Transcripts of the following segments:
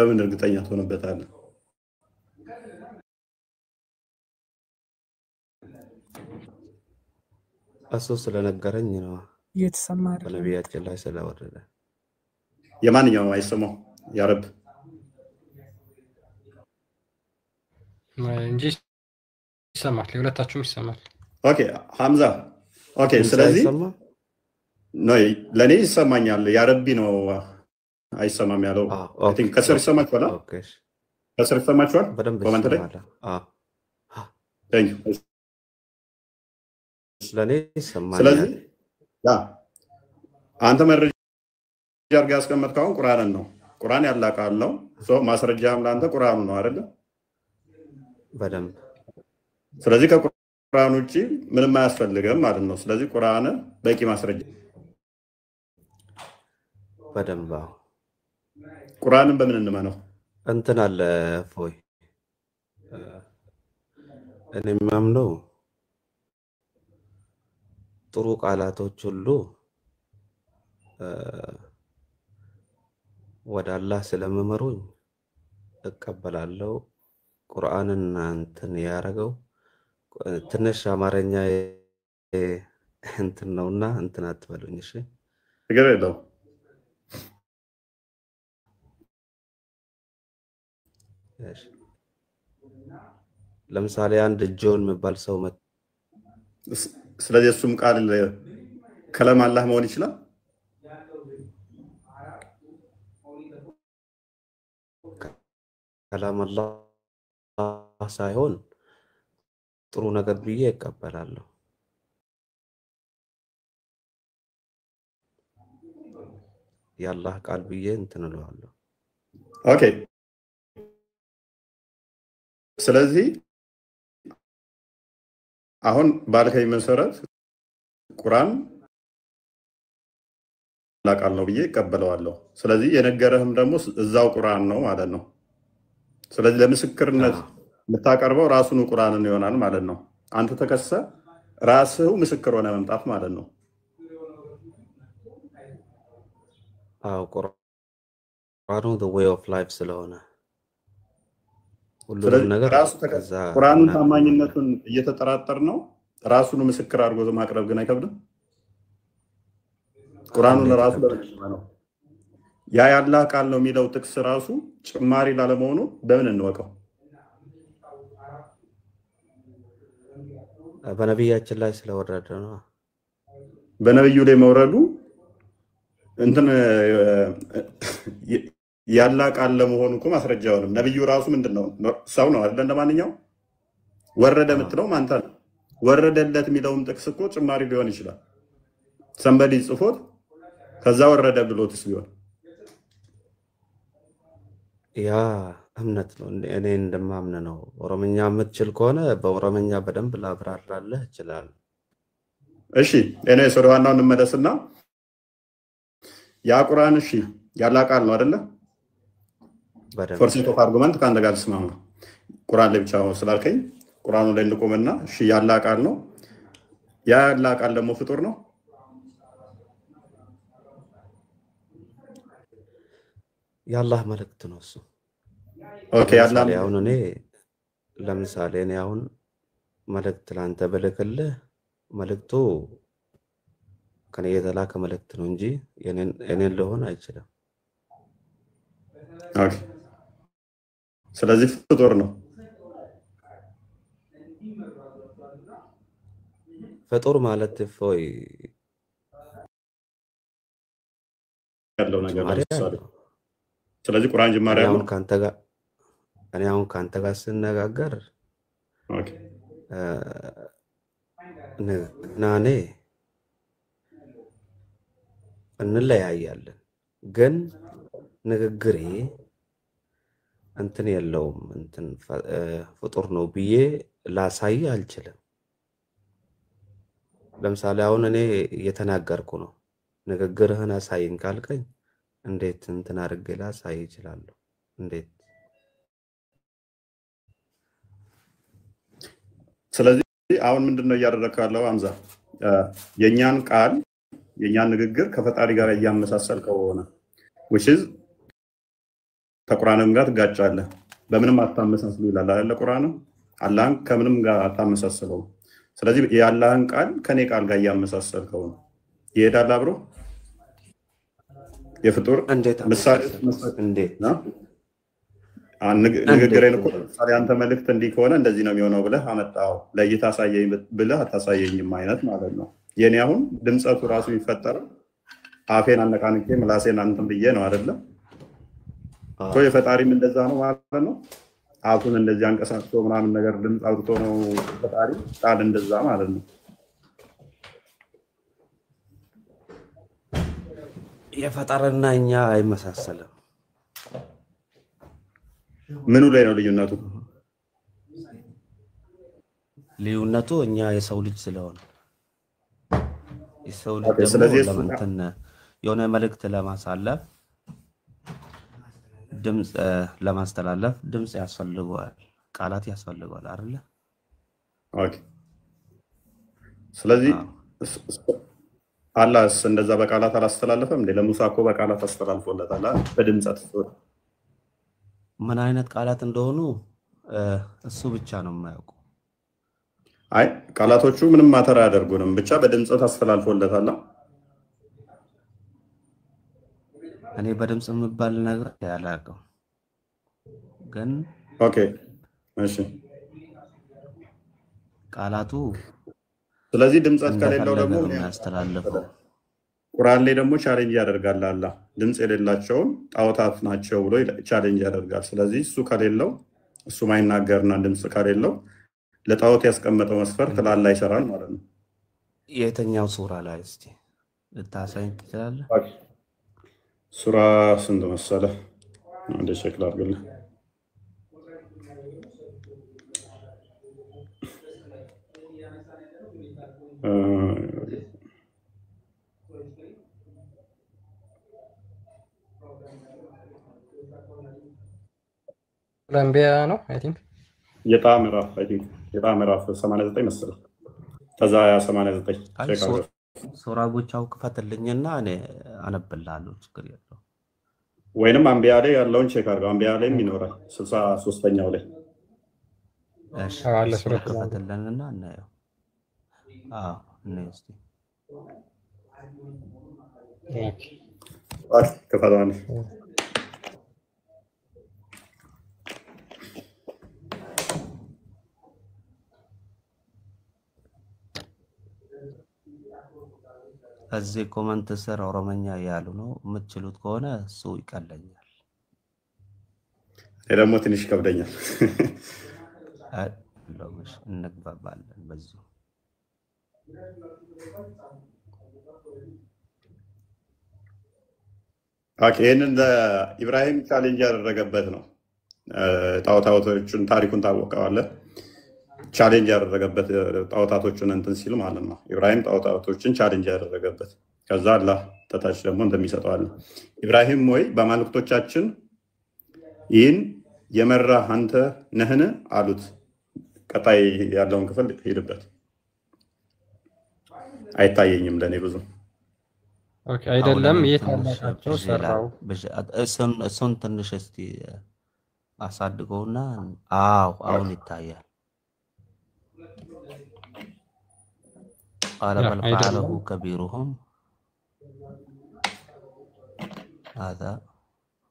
በምን እርግጠኛ ትሆንበታለህ? እሱ ስለነገረኝ ነው እየተሰማ አይደለም። በነቢያችን ላይ ስለወረደ። የማንኛውም አይሰማው ያ ረብ እንጂ ይሰማል፣ የሁለታችሁም ይሰማል። ኦኬ ሐምዛ ኦኬ። ድምፅ ስለዚህ አይሰማም? ነው ለኔ ይሰማኛል። ያ ረቢ ነው አይሰማም ያለው። አይ ቲንክ ከስር ይሰማችኋል። ኦኬ እሺ፣ ከስር ይሰማችኋል በደንብ ኮሜንት ላይ ይሰማል። ታንክ ዩ። ለኔ ይሰማኛል። ስለዚህ ያ አንተ መረጃ አድርገህ ያስቀመጥከው ቁርአንን ነው። ቁርአን ያላህ ቃል ነው። ማስረጃም ለአንተ ቁርአኑ ነው አይደል? በደንብ ስለዚህ ከቁርአን ውጪ ምንም አያስፈልግም ማለት ነው። ስለዚህ ቁርአን በቂ ማስረጃ በደንብ ቁርአንን በምን እንመነው? እንትን አለ ፎይ እኔ የማምነው ጥሩ ቃላቶች ሁሉ ወደ አላህ ስለመመሩኝ እቀበላለሁ። ቁርአንን እንትን ያረገው ትንሽ አማርኛ እንትን ነውና እንትን አትበሉኝ እሺ። ችግር የለውም። እሺ ለምሳሌ አንድ ጆን የሚባል ሰው ስለዚህ እሱም ቃል ከለም አላህ መሆን ይችላል። ከላም አላህ ሳይሆን ጥሩ ነገር ብዬ እቀበላለሁ። የአላህ ቃል ብዬ እንትን እለዋለሁ። ኦኬ ስለዚህ አሁን ባልከኝ መሰረት ቁርአን ቃል ነው ብዬ እቀበለዋለሁ። ስለዚህ የነገረህም ደግሞ እዛው ቁርአን ነው ማለት ነው። ስለዚህ ለምስክርነት የምታቀርበው ራሱን ቁርአንን ይሆናል ማለት ነው። አንተ ተከሰ ራስህ ምስክር ሆነ መምጣት ማለት ነው። አዎ ቁርአኑ the way of life ስለሆነ ሁሉም ነገር ራሱ ተከሰ ቁርአኑን ታማኝነቱን እየተጠራጠር ነው። ራሱን ምስክር አድርጎ ማቅረብ ግን አይከብድም። ቁርአኑን ራሱ ነው ያ ያላህ ቃል ነው የሚለው ጥቅስ ራሱ ጭማሪ ላለመሆኑ በምን እንወቀው? በነብያችን ላይ ስለወረደ ነው። በነብዩ ላይ መውረዱ እንትን ያላህ ቃል ለመሆኑ እኮ ማስረጃ ሆነም። ነብዩ ራሱ ምንድነው ሰው ነው አይደል? እንደማንኛው ወረደ የምትለው ማንተ ነው። ወረደለት የሚለውም ጥቅስ እኮ ጭማሪ ሊሆን ይችላል። ሰንበዲ ጽፎት ከዛ ወረደ ብሎትስ ቢሆን ያ እምነት ነው። እኔ እንደማምን ነው። ኦሮምኛ የምትችል ከሆነ በኦሮምኛ በደንብ ላብራራልህ ይችላል። እሺ እኔ ወደ ዋናው እንመለስና ያ ቁርአን እሺ ያላህ ቃል ነው አይደለ? ፎርሲት ኦፍ አርጉመንት ካንተ ጋር ተስማማ። ቁርአን ላይ ብቻ ስላልከኝ ቁርአኑ ላይ እንቆምና እሺ ያላህ ቃል ነው። ያ ያላህ ቃል ደግሞ ፍጡር ነው። የአላህ መልእክት ነው እሱ። ኦኬ ያላህ አሁን እኔ ለምሳሌ እኔ አሁን መልእክት ላንተ ብልክልህ መልእክቱ ከኔ የተላከ መልእክት ነው እንጂ የኔን ሊሆን አይችልም። ኦኬ ስለዚህ ፍጡር ነው። ፍጡር ማለት ፎይ ያለው ነገር ነው። ስለዚህ ቁርአን ጅማሬ ያለው እኔ አሁን ካንተ ጋር ስነጋገር ኦኬ ናኔ እንለያያለን፣ ግን ንግግሬ እንትን የለውም እንትን ፍጡር ነው ብዬ ላሳይ አልችልም። ለምሳሌ አሁን እኔ እየተናገርኩ ነው። ንግግርህን አሳይን ካልከኝ እንዴት እንትን አድርጌ ላሳይ እችላለሁ? እንዴት? ስለዚህ አሁን ምንድነው እያደረግከው ያለው ሐምዛ? የኛን ቃል የኛን ንግግር ከፈጣሪ ጋር እያመሳሰልከው ሆነ which is ከቁርአንም ጋር ትጋጫለህ። በምንም አታመሳስሉ ይላል አይደለ? ቁርአን አላህን ከምንም ጋር አታመሳስለው። ስለዚህ የአላህን ቃል ከኔ ቃል ጋር እያመሳሰልከው ነው። ይሄዳል አብሮ የፍጡር እንዴት ምሳሌ እንዴት ንግግሬን እኮ ለምሳሌ አንተ መልእክት እንዲህ ከሆነ እንደዚህ ነው የሚሆነው ብለህ አመጣው። ለእይታ አሳየኝ ብለህ አታሳየኝም አይነት ማለት ነው። የኔ አሁን ድምፀቱ ራሱ የሚፈጠረው አፌን አነቃንቄ ምላሴን አንተን ብዬ ነው አይደለም? የፈጣሪም እንደዛ ነው ማለት ነው። አፉን እንደዚህ አንቀሳቅሶ ምናምን ነገር ድምፅ አውጥቶ ነው ፈጣሪ ቃል እንደዛ ማለት ነው። የፈጠረና እኛ አይመሳሰልም። ምኑ ላይ ነው ልዩነቱ? ልዩነቱ እኛ የሰው ልጅ ስለሆነ የሰው ልጅ ደግሞ ለምንትን የሆነ መልእክት ለማሳለፍ ድምፅ ለማስተላለፍ ድምፅ ያስፈልገዋል፣ ቃላት ያስፈልገዋል አይደለ? ኦኬ። ስለዚህ አላህስ እንደዛ በቃላት አላስተላለፈም እንዴ? ለሙሳ እኮ በቃላት አስተላልፎለታል በድምፀት። ምን አይነት ቃላት እንደሆኑ እሱ ብቻ ነው የማያውቁ። አይ ቃላቶቹ ምንም ማተር አያደርጉንም፣ ብቻ በድምፀት አስተላልፎለታል። እኔ በድምፅ የሚባል ነገር ያላቀው ግን ኦኬ እሺ ቃላቱ ስለዚህ ድምፀት ከሌለው ደግሞ ያስተላልፈው ቁርአን ላይ ደግሞ ቻሌንጅ ያደርጋል። አላህ ድምፅ የሌላቸውን ጣዖታት ናቸው ብሎ ቻሌንጅ ያደርጋል። ስለዚህ እሱ ከሌለው እሱ ማይናገርና ድምፅ ከሌለው ለጣዖት ያስቀመጠው መስፈርት ላላ ይሰራል ማለት ነው። የትኛው ሱራ ላይ እስቲ ልታሳይኝ ትችላለህ? ሱራ ስንት መሰለህ? አንዴ ሸክል አድርግልህ። ለአንቢያ ነው አይ ቲንክ የጣ ምዕራፍ 89 መሰለህ። ከዛ 89 ሱራ ብቻው ክፈትልኝና እኔ አነብልሃለሁ፣ ችግር የለው። ወይንም አንቢያ ላይ ያለውን ቼክ አድርገው። አንቢያ ላይም ይኖራል 63ኛው ላይ እሺ አለ ሱራ ክፈትልኝና እናየው። እናየው እስቲ። ክፈተዋል። እዚህ ኮመንት ስር ኦሮሞኛ ያሉ ነው የምትችሉት ከሆነ እሱ ይቀለኛል። ደግሞ ትንሽ ይከብደኛል። ለምሽ እንግባባለን በዚህ ይህንን ለኢብራሂም ቻሌንጅ ያደረገበት ነው። ጣዖታቶቹን ታሪኩን ታወቀዋለህ። ቻሌንጅ ያደረገበት ጣዖታቶቹን እንትን ሲል ማለት ነው። ኢብራሂም ጣዖታቶችን ቻሌንጅ ያደረገበት ከዛ አላህ ተታች ደግሞ እንደሚሰጠዋል። ኢብራሂም ወይ በማልክቶቻችን ይህን የመራህ አንተ ነህን አሉት። ቀጣይ ያለውን ክፍል ሄድበት። አይታየኝም ለኔ ብዙ ኦኬ አይደለም። የታላቃቸው ሰራው እሱን ትንሽ እስቲ አሳድገውና አሁን ይታያል። قال بل فعله كبيرهم هذا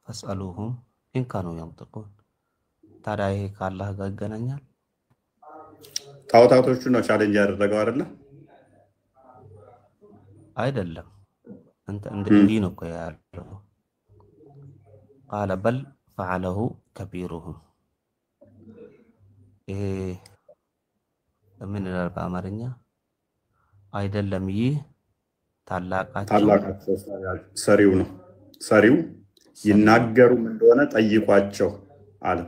فاسألوهم إن كانوا ينطقون። ታዲያ ይሄ ከአላህ ጋር ይገናኛል? ጣዖታቶቹ ነው ቻሌንጅ ያደረገው አይደለ? አይደለም እንዲህ ነው እኮ ያለው። قال بل فعله كبيرهم ይሄ ምን ይላል በአማርኛ? አይደለም ይህ ታላቃቸው ሰሪው ነው። ሰሪው ይናገሩም እንደሆነ ጠይቋቸው አለ።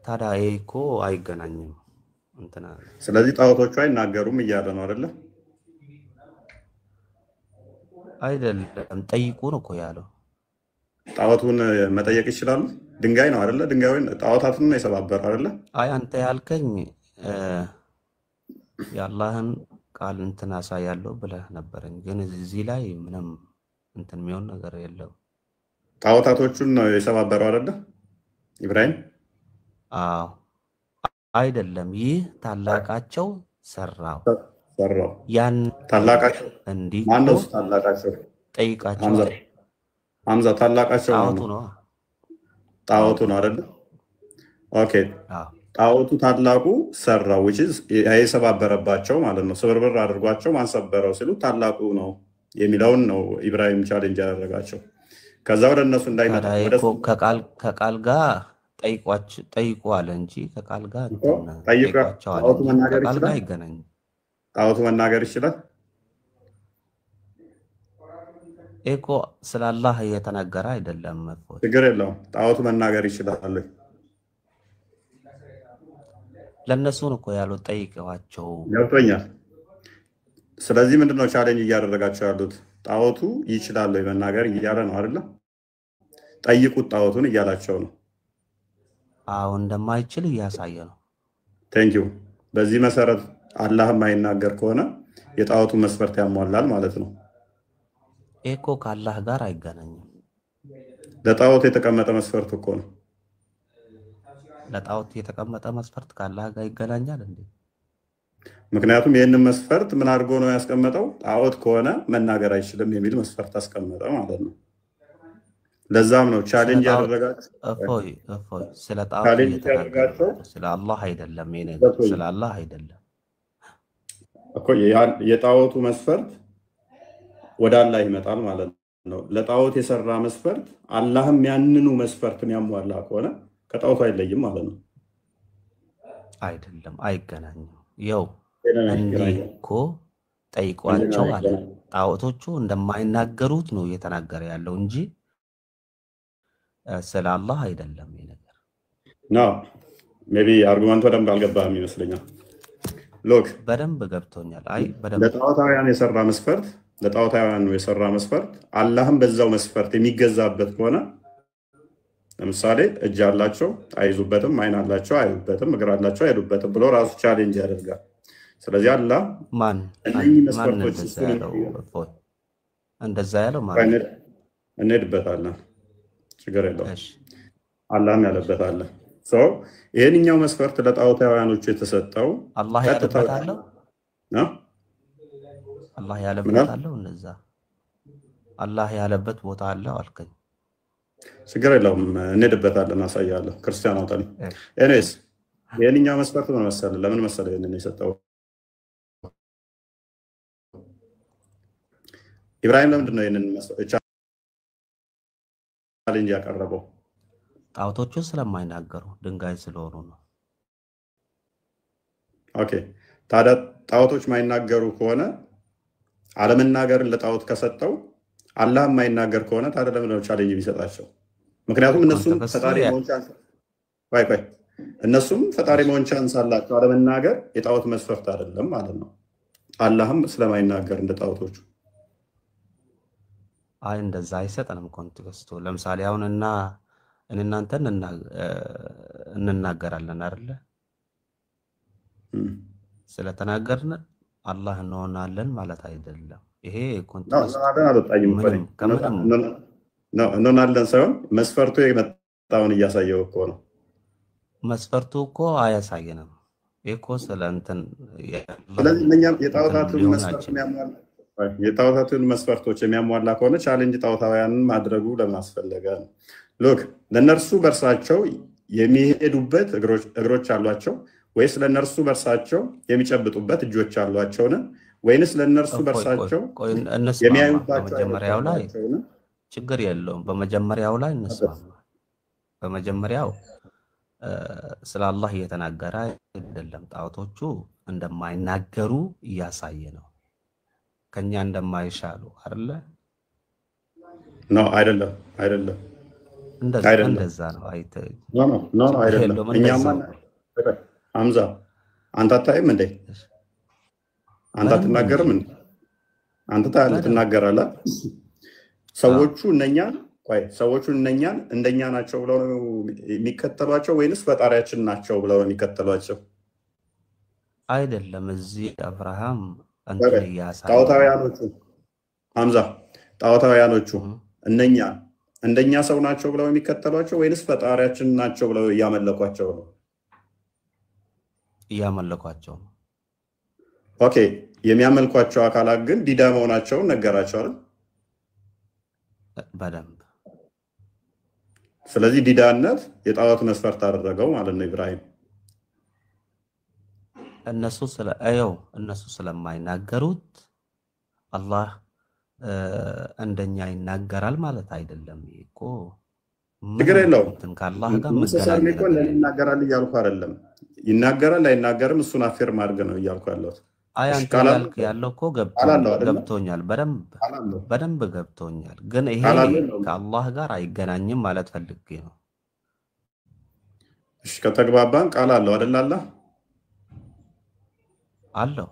ታዲያ ይሄ እኮ አይገናኝም እንትና። ስለዚህ ጣዖቶቹ አይናገሩም እያለ ነው አይደለ? አይደለም ጠይቁ ነው እኮ ያለው። ጣዖቱን መጠየቅ ይችላሉ። ድንጋይ ነው አይደለ? ድንጋዩን ጣዖታቱን ነው የሰባበረ አይደለ? አይ አንተ ያልከኝ የአላህን ቃል እንትን አሳያለሁ ብለህ ነበረኝ፣ ግን እዚህ ላይ ምንም እንትን የሚሆን ነገር የለም። ጣዖታቶቹን ነው የሰባበረው አይደለ ኢብራሂም? አዎ አይደለም፣ ይህ ታላቃቸው ሰራው። ያን ታላቃቸው እንዲህ ማነው? ታላቃቸው ጠይቃቸው። ሐምዛ ታላቃቸው ጣዖቱ ነው። ጣዖቱ ነው አይደለ? ኦኬ ጣዖቱ ታላቁ ሰራው which is የሰባበረባቸው ማለት ነው። ስብርብር አድርጓቸው ማንሰበረው ሲሉ ታላቁ ነው የሚለውን ነው ኢብራሂም ቻሌንጅ ያደረጋቸው። ከዛ ወደ እነሱ እንዳይመጣ ከቃል ጋር ጠይቁ አለ እንጂ ከቃል ጋር ጠይቋቸው አለ። ጣዖቱ መናገር ይችላል? አይገናኝም። ጣዖቱ መናገር ይችላል? እኮ ስለ አላህ እየተናገረ አይደለም። ችግር የለውም። ጣዖቱ መናገር ይችላል? ለነሱ ነው እኮ ያሉት ጠይቀዋቸው። ገብቶኛል። ስለዚህ ምንድነው ቻሌንጅ እያደረጋቸው ያሉት? ጣዖቱ ይችላል መናገር እያለ ነው አይደለ? ጠይቁት ጣዖቱን እያላቸው ነው። አዎ እንደማይችል እያሳየ ነው። ቴንኪው። በዚህ መሰረት አላህ የማይናገር ከሆነ የጣዖቱ መስፈርት ያሟላል ማለት ነው። እኮ ከአላህ ጋር አይገናኝም። ለጣዖት የተቀመጠ መስፈርት እኮ ነው። ለጣዖት የተቀመጠ መስፈርት ከአላህ ጋር ይገናኛል እንዴ? ምክንያቱም ይህንን መስፈርት ምን አድርጎ ነው ያስቀመጠው? ጣዖት ከሆነ መናገር አይችልም የሚል መስፈርት አስቀመጠ ማለት ነው። ለዛም ነው ቻሌንጅ ያደረጋቸው። እፎይ ስለ ጣዖት እየተናገረ ስለ አላህ አይደለም። ይሄ ነገር ስለ አላህ አይደለም እኮ። የጣዖቱ መስፈርት ወደ አላህ ይመጣል ማለት ነው። ለጣዖት የሰራ መስፈርት አላህም ያንኑ መስፈርት የሚያሟላ ከሆነ ከጣዖቱ አይለይም ማለት ነው። አይደለም፣ አይገናኝም። ያው እንዲህ እኮ ጠይቋቸው አለ። ጣዖቶቹ እንደማይናገሩት ነው እየተናገረ ያለው እንጂ ስለ አላህ አይደለም። ይሄ ነገር ነው። ሜቢ አርጉመንቱ በደንብ አልገባህም ይመስለኛል። ሎክ በደንብ ገብቶኛል። አይ በደንብ ለጣዖታውያን የሰራ መስፈርት ለጣዖታውያን ነው የሰራ መስፈርት አላህም በዛው መስፈርት የሚገዛበት ከሆነ ለምሳሌ እጅ አላቸው አይዙበትም፣ አይን አላቸው አይዙበትም፣ እግር አላቸው አይሄዱበትም ብሎ ራሱ ቻሌንጅ ያደርጋል። ስለዚህ አላህ ማን መስፈርቶች እንደዛ ያለው ማን እንሄድበታለን፣ ችግር የለውም። አላህም ያለበታለን። ይሄንኛው መስፈርት ለጣዖታውያኖቹ የተሰጠው አላህ ያለበታለው አላህ ያለበት አለው። እነዛ አላህ ያለበት ቦታ አለው አልከኝ። ችግር የለውም እንሄድበታለን፣ አሳያለሁ። ክርስቲያን አውጣኝ። ኤኒዌይስ ይሄንኛው መስፈርት ምን መሰለህ? ለምን መሰለህ ይሄንን የሰጠው ኢብራሂም? ለምንድን ነው ይሄንን ቻሌንጅ ያቀረበው? ጣዖቶቹ ስለማይናገሩ ድንጋይ ስለሆኑ ነው። ኦኬ ታዲያ ጣዖቶች ማይናገሩ ከሆነ አለመናገርን ለጣዖት ከሰጠው አላህ የማይናገር ከሆነ ታዲያ ለምን ነው ቻሌንጅ የሚሰጣቸው? ምክንያቱም እነሱም ፈጣሪ መሆን ቻንስ አላቸው። አለመናገር የጣዖት መስፈርት አይደለም ማለት ነው። አላህም ስለማይናገር እንደ ጣዖቶቹ አይ እንደዛ አይሰጠንም ኮንቴክስቱ። ለምሳሌ አሁን እናንተ እንናገራለን አይደለ? ስለተናገርን አላህ እንሆናለን ማለት አይደለም። ይሄ ኮንቴክስት እንሆናለን ሳይሆን መስፈርቱ የመጣውን እያሳየው እኮ ነው። መስፈርቱ እኮ አያሳየንም እኮ ስለ እንትን። ስለዚህ እኛም የጣዖታቱን መስፈርቶች የሚያሟላ ከሆነ ቻሌንጅ ጣዖታውያንን ማድረጉ ለምን አስፈለገ ነው? ሎክ ለነርሱ በርሳቸው የሚሄዱበት እግሮች አሏቸው ወይስ ለነርሱ በርሳቸው የሚጨብጡበት እጆች አሏቸውን? ወይንስ ለነርሱ በርሳቸው የሚያዩባቸው? በመጀመሪያው ላይ ችግር የለውም። በመጀመሪያው ላይ እንስማማ። በመጀመሪያው ስለ አላህ እየተናገረ አይደለም። ጣዖቶቹ እንደማይናገሩ እያሳየ ነው። ከኛ እንደማይሻሉ አይደለ? ነው አይደለም? እንደዛ ነው። አይደለም። እኛማ ሐምዛ አንተ አታይም እንዴ? አንተ አትናገርም እንዴ? አንተ ትናገራለህ። ሰዎቹ እነኛን እንደኛ ናቸው ብለው ነው የሚከተሏቸው ወይንስ ፈጣሪያችን ናቸው ብለው ነው የሚከተሏቸው? አይደለም። እዚህ አብርሃም እንትን እያሳየ ጣዖታውያኖቹ ሐምዛ ጣዖታውያኖቹ እነኛ እንደኛ ሰው ናቸው ብለው የሚከተሏቸው ወይንስ ፈጣሪያችን ናቸው ብለው እያመለኳቸው ነው? እያመለኳቸው ነው። ኦኬ፣ የሚያመልኳቸው አካላት ግን ዲዳ መሆናቸውን ነገራቸው አይደል? በደንብ ስለዚህ ዲዳነት የጣዖት መስፈርት አደረገው ማለት ነው ኢብራሂም። እነሱ ስለማይናገሩት አላህ እንደኛ ይናገራል ማለት አይደለም እኮ። ችግር የለውም። ከአላህ ጋር ሙሰሳር እኮ ይናገራል እያልኩ አይደለም። ይናገራል አይናገርም እሱን አፌርም አድርገህ ነው እያልኩ ያለሁት። አይ አንተ ያልክ ያለው እኮ ገብቶኛል፣ በደንብ ገብቶኛል። ግን ይሄ ከአላህ ጋር አይገናኝም ማለት ፈልጌ ነው። እሺ ከተግባባን ቃል አለው አይደል? አላህ አለው።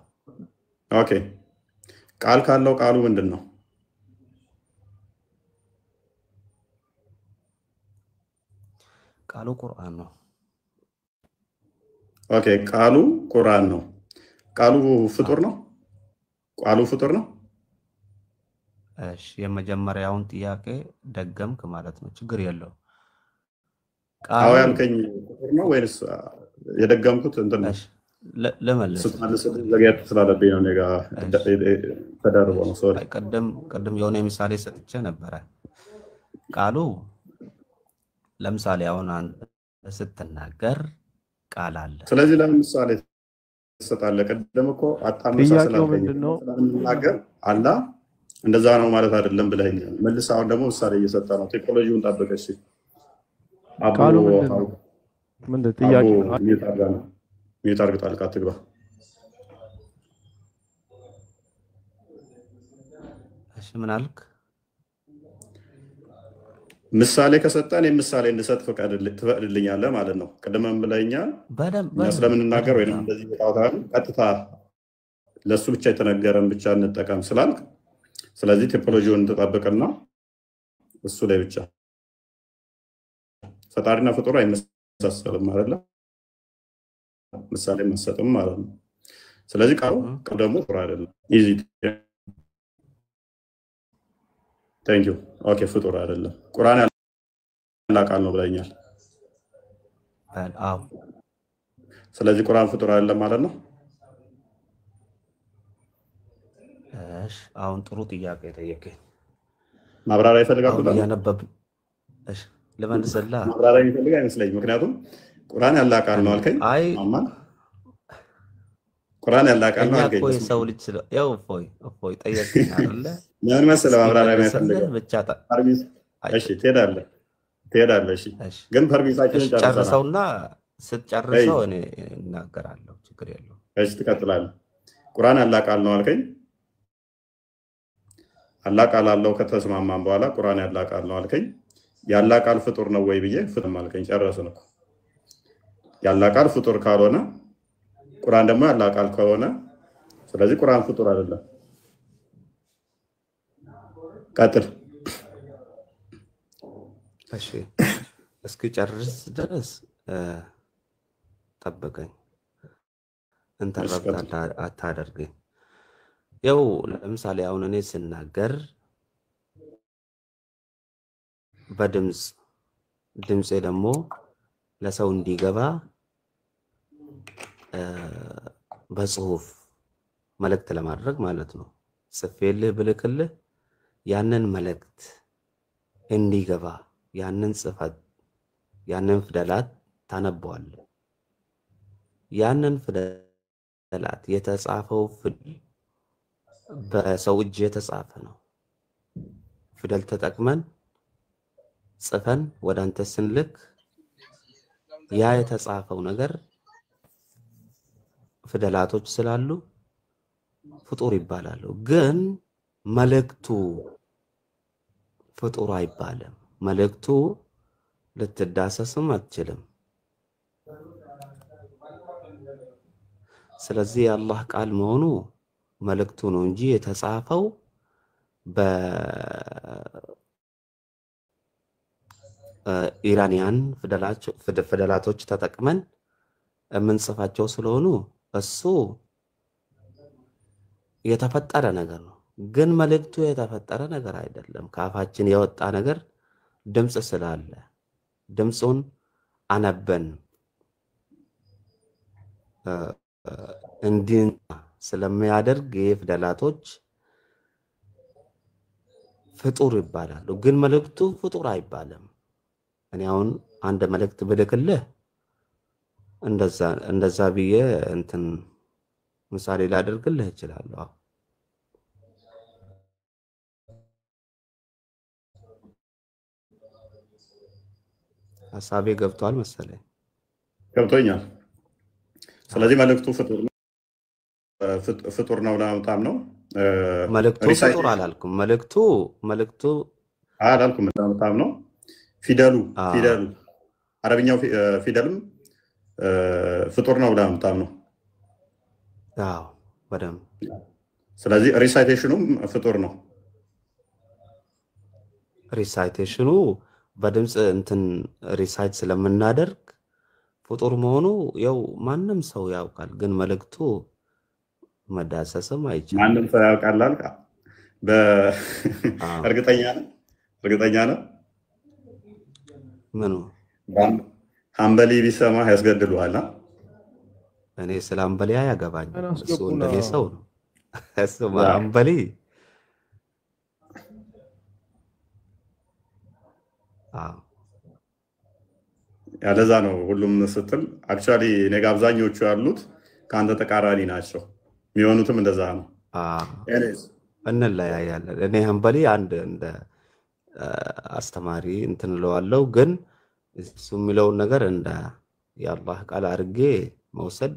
ኦኬ ቃል ካለው ቃሉ ምንድን ነው? ቃሉ ቁርአን ነው። ኦኬ ቃሉ ቁርአን ነው። ቃሉ ፍጡር ነው። ቃሉ ፍጡር ነው። እሺ የመጀመሪያውን ጥያቄ ደገምክ ማለት ነው። ችግር የለው። ቃሉ ያልከኝ ፍጡር ነው ወይስ የደገምኩት እንትን ነው? ለመለስ ዘግያት ስላለብኝ ነው። ኔጋ ተደርቦ ነው። ሶሪ ቅድም የሆነ ምሳሌ ሰጥቼ ነበረ። ቃሉ ለምሳሌ አሁን አንተ ስትናገር ቃል አለ። ስለዚህ ለምሳሌ ትሰጣለህ። ቅድም እኮ አታመሳስላለኝ ስለምንናገር አላ እንደዛ ነው ማለት አይደለም ብለኸኛል። መልስ አሁን ደግሞ ምሳሌ እየሰጠ ነው። ቴክኖሎጂውን ጠብቀ። እሺ ቃሉ ምንድን ጥያቄ ነው? ሚታርግ ጣልቃ ትግባ። እሺ ምን አልክ? ምሳሌ ከሰጠን ምሳሌ እንድሰጥ ትፈቅድልኛለህ ማለት ነው። ቅድመም ብለኛል ስለምንናገር ወይም እንደዚህ ወጣታን ቀጥታ ለሱ ብቻ የተነገረን ብቻ እንጠቀም ስላልክ፣ ስለዚህ ቴክኖሎጂውን ተጠብቅና እሱ ላይ ብቻ ፈጣሪና ፍጡር አይመሳሰልም አይደለ? ምሳሌ መሰጥም ማለት ነው። ስለዚህ ቃሉ ደግሞ ፍጡር አይደለም። ኢዚ ታንክ ዩ። ኦኬ ፍጡር አይደለም። ቁርአን ያላ ቃል ነው ብለኛል። አዎ ስለዚህ ቁርአን ፍጡር አይደለም ማለት ነው። እሺ አሁን ጥሩ ጥያቄ ጠየቀኝ። ማብራሪያ ይፈልጋል። ያነበብ እሺ ለመንሰላ ማብራሪያ ይፈልጋ አይመስለኝም። ምክንያቱም ቁርአን ያላ ቃል ነው አልከኝ። አይ ቁርአን ያላ ቃል ነው አልከኝ። እኮ ሰው ልጅ ያው እፎይ ጠየቀኝ አይደለ? ምን መሰለህ ማብራሪያ የሚፈልገው ብቻ እሺ ትሄዳለህ። እሺ ግን ፐርሚሳችንን ጨርሰውና ስትጨርሰው እኔ እናገራለሁ። ችግር የለውም። እሺ ትቀጥላለህ። ቁርአን ያላ ቃል ነው አልከኝ። ያላ ቃል አለው ከተስማማን በኋላ ቁርአን ያላ ቃል ነው አልከኝ። ያላ ቃል ፍጡር ነው ወይ ብዬ ፍጡር አልከኝ። ጨረስን እኮ። ያላ ቃል ፍጡር ካልሆነ ቁርአን ደግሞ ያላ ቃል ከሆነ ስለዚህ ቁርአን ፍጡር አይደለም። ቀጥል። እሺ እስኪ ጨርስ ድረስ ጠብቀኝ። እንተረብታ አታደርገኝ። ያው ለምሳሌ አሁን እኔ ስናገር ድምፄ ደግሞ ለሰው እንዲገባ በጽሁፍ መልእክት ለማድረግ ማለት ነው ጽፌልህ ብልክልህ ያንን መልእክት እንዲገባ ያንን ጽፈት ያንን ፊደላት ታነበዋለህ። ያንን ፊደላት የተጻፈው በሰው እጅ የተጻፈ ነው። ፊደል ተጠቅመን ጽፈን ወደ አንተ ስንልክ ያ የተጻፈው ነገር ፊደላቶች ስላሉ ፍጡር ይባላሉ። ግን መልእክቱ ፍጡር አይባልም። መልእክቱ ልትዳሰስም አትችልም። ስለዚህ የአላህ ቃል መሆኑ መልእክቱ ነው እንጂ የተጻፈው በኢራኒያን ፊደላቶች ተጠቅመን የምንጽፋቸው ስለሆኑ እሱ የተፈጠረ ነገር ነው። ግን መልእክቱ የተፈጠረ ነገር አይደለም። ከአፋችን የወጣ ነገር ድምጽ ስላለ ድምጹን አነበን እንዲህ ስለሚያደርግ የፊደላቶች ፍጡር ይባላሉ። ግን መልእክቱ ፍጡር አይባልም። እኔ አሁን አንድ መልእክት ብልክልህ እንደዛ ብዬ እንትን ምሳሌ ላደርግልህ እችላለሁ። ሐሳቤ ገብቷል መሰለኝ። ገብቶኛል። ስለዚህ መልእክቱ ፍጡር ነው ለማምጣም ነው። መልእክቱ ፍጡር አላልኩም። መልእክቱ አላልኩም ለማምጣም ነው። ፊደሉ አረብኛው ፊደልም ፍጡር ነው ለማምጣም ነው። አዎ በደምብ። ስለዚህ ሪሳይቴሽኑም ፍጡር ነው። ሪሳይቴሽኑ በድምጽ እንትን ሪሳይት ስለምናደርግ ፍጡር መሆኑ ያው ማንም ሰው ያውቃል። ግን መልእክቱ መዳሰስም አይቻልም። ማንም ሰው ያውቃል አልካ? እርግጠኛ ነህ? ምኑ ሀምበሊ ቢሰማ ያስገድሉሃል። እኔ ስለ ሀምበሊ አያገባኝ። እሱ እንደኔ ሰው ነው። እሱ ሀምበሊ ያለዛ ነው ሁሉም ስትል አክቹዋሊ እኔ ጋ አብዛኞቹ ያሉት ከአንተ ተቃራኒ ናቸው። የሚሆኑትም እንደዛ ነው። እንለያያለን። እኔ ሀምበሊ አንድ እንደ አስተማሪ እንትን እለዋለሁ፣ ግን እሱ የሚለውን ነገር እንደ የአላህ ቃል አድርጌ መውሰድ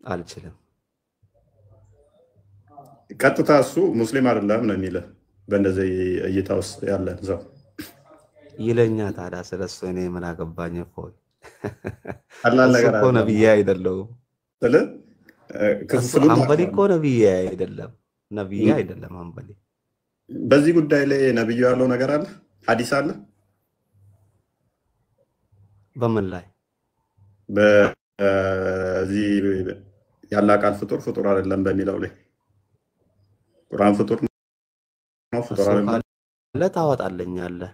አልችልም። ቀጥታ እሱ ሙስሊም አይደለም ነው የሚልህ በእንደዚህ እይታ ውስጥ ያለን ሰው ይለኛ። ታዲያ ስለሱ እኔ ምን አገባኝ? ፎይ እኮ ነብዬ አይደለሁም። ሀምበሊ እኮ ነብዬ አይደለም። ሀምበሊ በዚህ ጉዳይ ላይ ነብዩ ያለው ነገር አለ? ሐዲስ አለ? በምን ላይ? በዚህ ያለ ቃል ፍጡር አይደለም በሚለው ላይ ቁርአን ፍጡር ነው አይደለም ታወጣለኛለህ?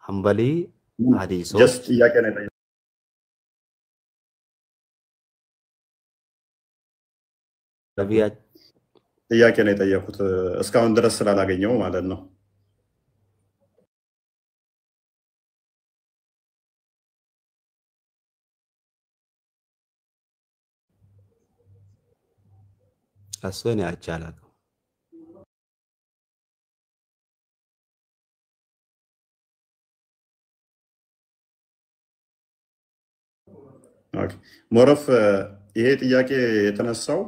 ሀምበሊ ሐዲስ ጀስት ጥያቄ ነው የጠየኩት። ጥያቄ ነው የጠየኩት እስካሁን ድረስ ስላላገኘው ማለት ነው። እሱ እኔ አይቼ አላውቅም። ሞረፍ ይሄ ጥያቄ የተነሳው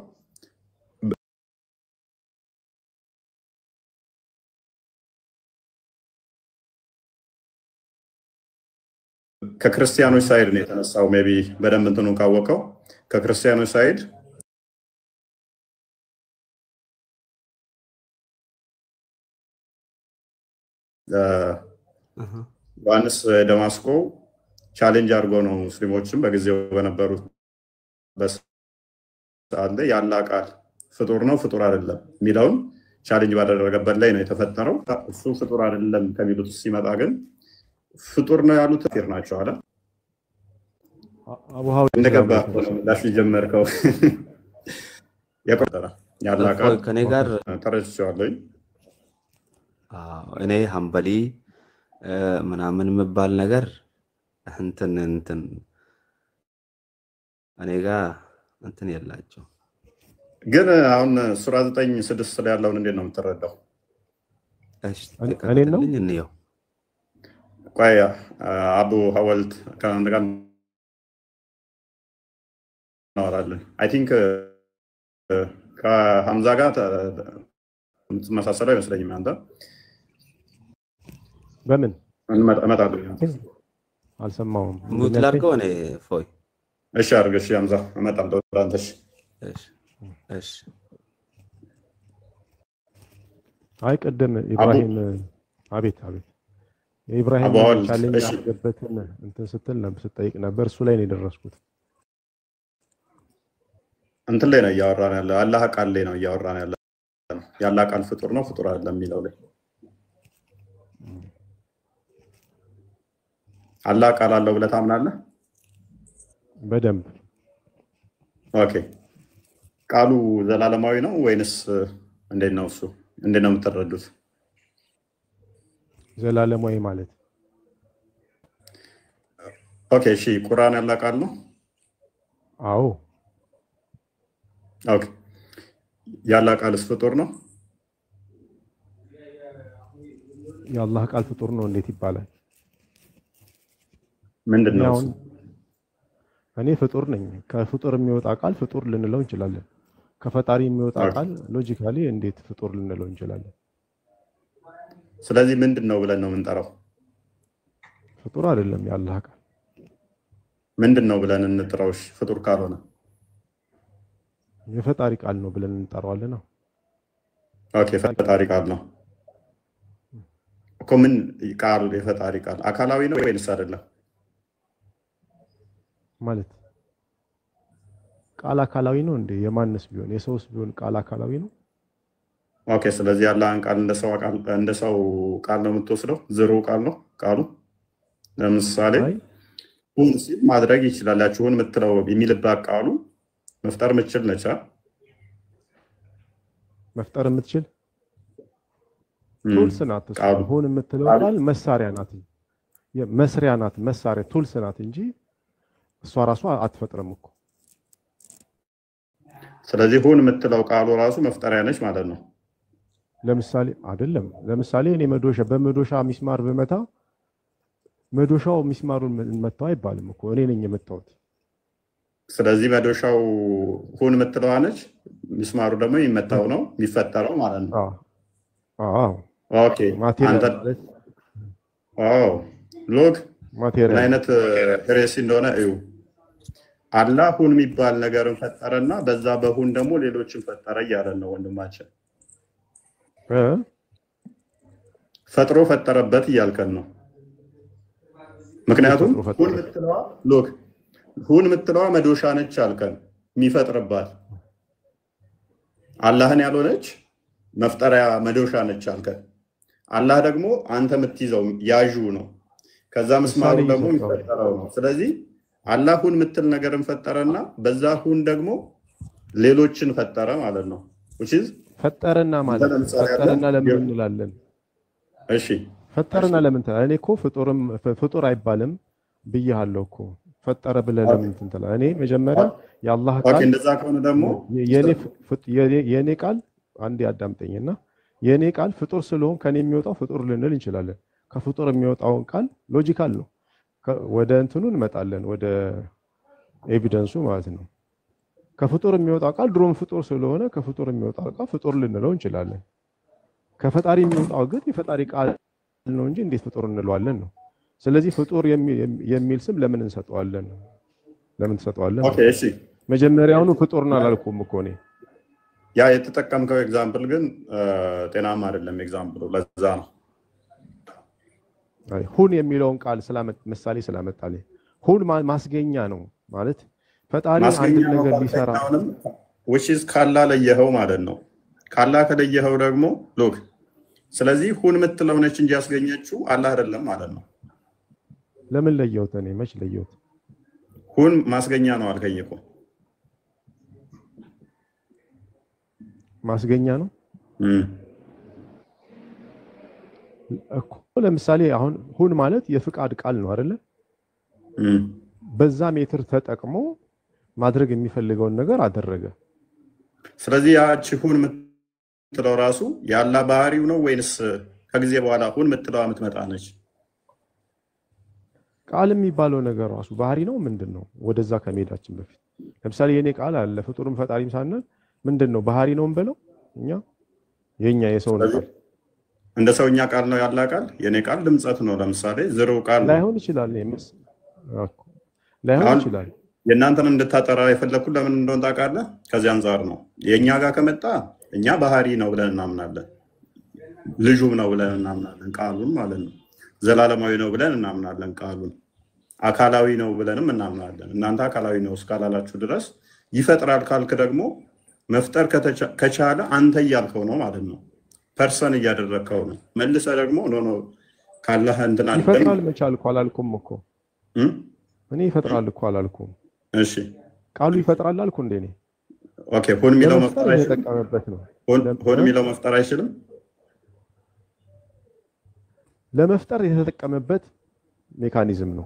ከክርስቲያኖች ሳይድ ነው የተነሳው። ሜይ ቢ በደንብ እንትኑ ካወቀው ከክርስቲያኖች ሳይድ ዮሐንስ ደማስቆ ቻሌንጅ አድርጎ ነው ሙስሊሞችም በጊዜው በነበሩት በሰዓት ላይ ያለ ቃል ፍጡር ነው ፍጡር አይደለም የሚለውን ቻሌንጅ ባደረገበት ላይ ነው የተፈጠረው። እሱ ፍጡር አይደለም ከሚሉት ሲመጣ ግን ፍጡር ነው ያሉት ፊር ናቸው አለ። አቡሃው እንደገባ ላሽ ጀመርከው ያቆጠራ ያለ ቃል ከኔ ጋር ተረድቼዋለሁ። እኔ ሀምበሊ ምናምን የምባል ነገር እንትን እኔ ጋር እንትን የላቸው። ግን አሁን ሱራ 9:6 ላይ ያለውን እንዴት ነው የምትረዳው? እሺ እኔ ነው እንየው። ቆይ አቡ ሐወልት ከአንድ ጋር እናወራለን። አይ ቲንክ ከሐምዛ ጋር የምትመሳሰለው አይመስለኝም። አንተ በምን እመጣለሁ? አልሰማሁም። ሙት ላድርገው እኔ ፎይ። እሺ አድርግ። እሺ ሐምዛ እመጣለሁ አንተ። እሺ አይ ቅድም ኢብራሂም አቤት የኢብራሂም ቻሌንጅ ያደረገበትን እንትን ስትል ነበር ስትጠይቅ ነበር። እሱ ላይ ነው የደረስኩት። እንትን ላይ ነው እያወራን ያለ አላህ ቃል ላይ ነው እያወራን ያለ ያላ ቃል ፍጡር ነው ፍጡር አይደለም የሚለው ላይ አላህ ቃል አለው ብለህ ታምናለህ? በደንብ። ኦኬ። ቃሉ ዘላለማዊ ነው ወይንስ እንዴት ነው? እሱ እንዴት ነው የምትረዱት? ዘላለማዊ ማለት ኦኬ። እሺ፣ ቁርአን ያለ ቃል ነው? አዎ። ኦኬ። ያለ ቃልስ ፍጡር ነው? የአላህ ቃል ፍጡር ነው እንዴት ይባላል? ምንድነው እሱ? እኔ ፍጡር ነኝ። ከፍጡር የሚወጣ ቃል ፍጡር ልንለው እንችላለን። ከፈጣሪ የሚወጣ ቃል ሎጂካሊ እንዴት ፍጡር ልንለው እንችላለን? ስለዚህ ምንድነው ብለን ነው የምንጠራው? ፍጡር አይደለም የአላህ ቃል። ምንድነው ብለን እንጥራው? ፍጡር ካልሆነ የፈጣሪ ቃል ነው ብለን እንጠራዋለን ነው። ኦኬ፣ ፈጣሪ ቃል ነው እኮ። ምን ቃል? የፈጣሪ ቃል አካላዊ ነው ወይስ አይደለም? ማለት ቃል አካላዊ ነው እንዴ? የማንስ ቢሆን የሰውስ ቢሆን ቃል አካላዊ ነው። ኦኬ። ስለዚህ ያለህን ቃል እንደ ሰው ቃል ነው የምትወስደው? ዝሩ ቃል ነው ቃሉ። ለምሳሌ ሁን ሲል ማድረግ ይችላል። ያችሁን የምትለው የሚልባት ቃሉ መፍጠር የምትችል ነች። መፍጠር የምትችል ቱልስ ናት። ሁን የምትለው ቃል መሳሪያ ናት፣ መስሪያ ናት፣ መሳሪያ ቱልስ ናት እንጂ እሷ ራሷ አትፈጥርም እኮ። ስለዚህ ሁን የምትለው ቃሉ ራሱ መፍጠሪያ ነች ማለት ነው። ለምሳሌ አይደለም። ለምሳሌ እኔ በመዶሻ ሚስማር ብመታ መዶሻው ሚስማሩን መታው አይባልም እኮ፣ እኔ ነኝ የመታሁት። ስለዚህ መዶሻው ሁን የምትለዋ ነች፣ ሚስማሩ ደግሞ የሚመታው ነው የሚፈጠረው ማለት ነው። አዎ። ኦኬ። ሎክ ምን አይነት ሬሲ እንደሆነ እዩ። አላህ ሁን የሚባል ነገርን ፈጠረና በዛ በሁን ደግሞ ሌሎችን ፈጠረ እያለን ነው ወንድማችን። ፈጥሮ ፈጠረበት እያልከን ነው። ምክንያቱም ሁን የምትለዋ መዶሻ ነች አልከን፣ የሚፈጥርባት። አላህን ያልሆነች መፍጠሪያ መዶሻ ነች አልከን። አላህ ደግሞ አንተ የምትይዘው ያዡ ነው። ከዛ ምስማሩ ደግሞ የሚፈጠረው ነው። ስለዚህ አላህ ሁን የምትል ነገርን ፈጠረና በዛ ሁን ደግሞ ሌሎችን ፈጠረ ማለት ነው። ፈጠረና ማለት ፈጠረና ለምን እንላለን? እሺ፣ ፈጠረና ለምን ትላለህ? እኔ እኮ ፍጡር አይባልም ብያለሁ እኮ። ፈጠረ ብለህ ለምን ትላለህ? እኔ መጀመሪያ የአላህ ቃል እንደዛ ከሆነ ደግሞ የኔ ቃል አንዴ አዳምጠኝና፣ የኔ ቃል ፍጡር ስለሆን ከኔ የሚወጣው ፍጡር ልንል እንችላለን። ከፍጡር የሚወጣውን ቃል ሎጂካል ነው። ወደ እንትኑ እንመጣለን፣ ወደ ኤቪደንሱ ማለት ነው። ከፍጡር የሚወጣው ቃል ድሮም ፍጡር ስለሆነ ከፍጡር የሚወጣው ቃል ፍጡር ልንለው እንችላለን። ከፈጣሪ የሚወጣው ግን የፈጣሪ ቃል ነው እንጂ እንዴት ፍጡር እንለዋለን ነው። ስለዚህ ፍጡር የሚል ስም ለምን እንሰጠዋለን? ለምን ትሰጠዋለን? ኦኬ፣ እሺ። መጀመሪያውኑ ፍጡርን አላልኩም እኮ እኔ። ያ የተጠቀምከው ኤግዛምፕል ግን ጤናማ አይደለም ኤግዛምፕሉ። ለዛ ነው ሁን የሚለውን ቃል ምሳሌ ስላመጣልኝ። ሁን ማስገኛ ነው ማለት ፈጣሪ አንድ ነገር ሊሰራ ካላ ለየኸው ማለት ነው። ካላ ከለየኸው ደግሞ ሎክ። ስለዚህ ሁን የምትለው ነች እንጂ ያስገኘችው አላህ አይደለም ማለት ነው። ለምን ለየሁት? እኔ መች ለየሁት? ሁን ማስገኛ ነው አልከኝ እኮ። ማስገኛ ነው እኮ። ለምሳሌ አሁን ሁን ማለት የፍቃድ ቃል ነው አይደለ? በዛ ሜትር ተጠቅሞ ማድረግ የሚፈልገውን ነገር አደረገ። ስለዚህ ያቺ ሁን የምትለው ራሱ ያላ ባህሪው ነው ወይንስ ከጊዜ በኋላ ሁን የምትለው የምትመጣ ነች? ቃል የሚባለው ነገር ራሱ ባህሪ ነው ምንድን ነው? ወደዛ ከመሄዳችን በፊት ለምሳሌ የኔ ቃል አለ ፍጡርም ፈጣሪም ሳንል ምንድን ነው? ባህሪ ነው እንበለው እኛ የኛ የሰው ቃል እንደ ሰውኛ ቃል ነው ያላ ቃል። የኔ ቃል ድምጸት ነው። ለምሳሌ ዝሩ ቃል ላይሆን ይችላል። ላይሆን ይችላል። የእናንተን እንድታጠራ የፈለኩት ለምን እንደሆነ ታውቃለህ? ከዚህ አንጻር ነው። የእኛ ጋር ከመጣ እኛ ባህሪ ነው ብለን እናምናለን፣ ልጁም ነው ብለን እናምናለን፣ ቃሉን ማለት ነው። ዘላለማዊ ነው ብለን እናምናለን፣ ቃሉን አካላዊ ነው ብለንም እናምናለን። እናንተ አካላዊ ነው እስካላላችሁ ድረስ ይፈጥራል ካልክ ደግሞ መፍጠር ከቻለ አንተ እያልከው ነው ማለት ነው። ፐርሰን እያደረግከው ነው። መልሰህ ደግሞ ኖ ካላህ እንትን አለ ይፈጥራል መቻል እኮ አላልኩም እኮ እኔ ይፈጥራል እኮ አላልኩም። እሺ ቃሉ ይፈጥራል አልኩ እንዴ እኔ። ኦኬ ሁን የሚለው መፍጠር አይችልም። የተጠቀመበት ነው። ሁን የሚለው መፍጠር አይችልም። ለመፍጠር የተጠቀመበት ሜካኒዝም ነው።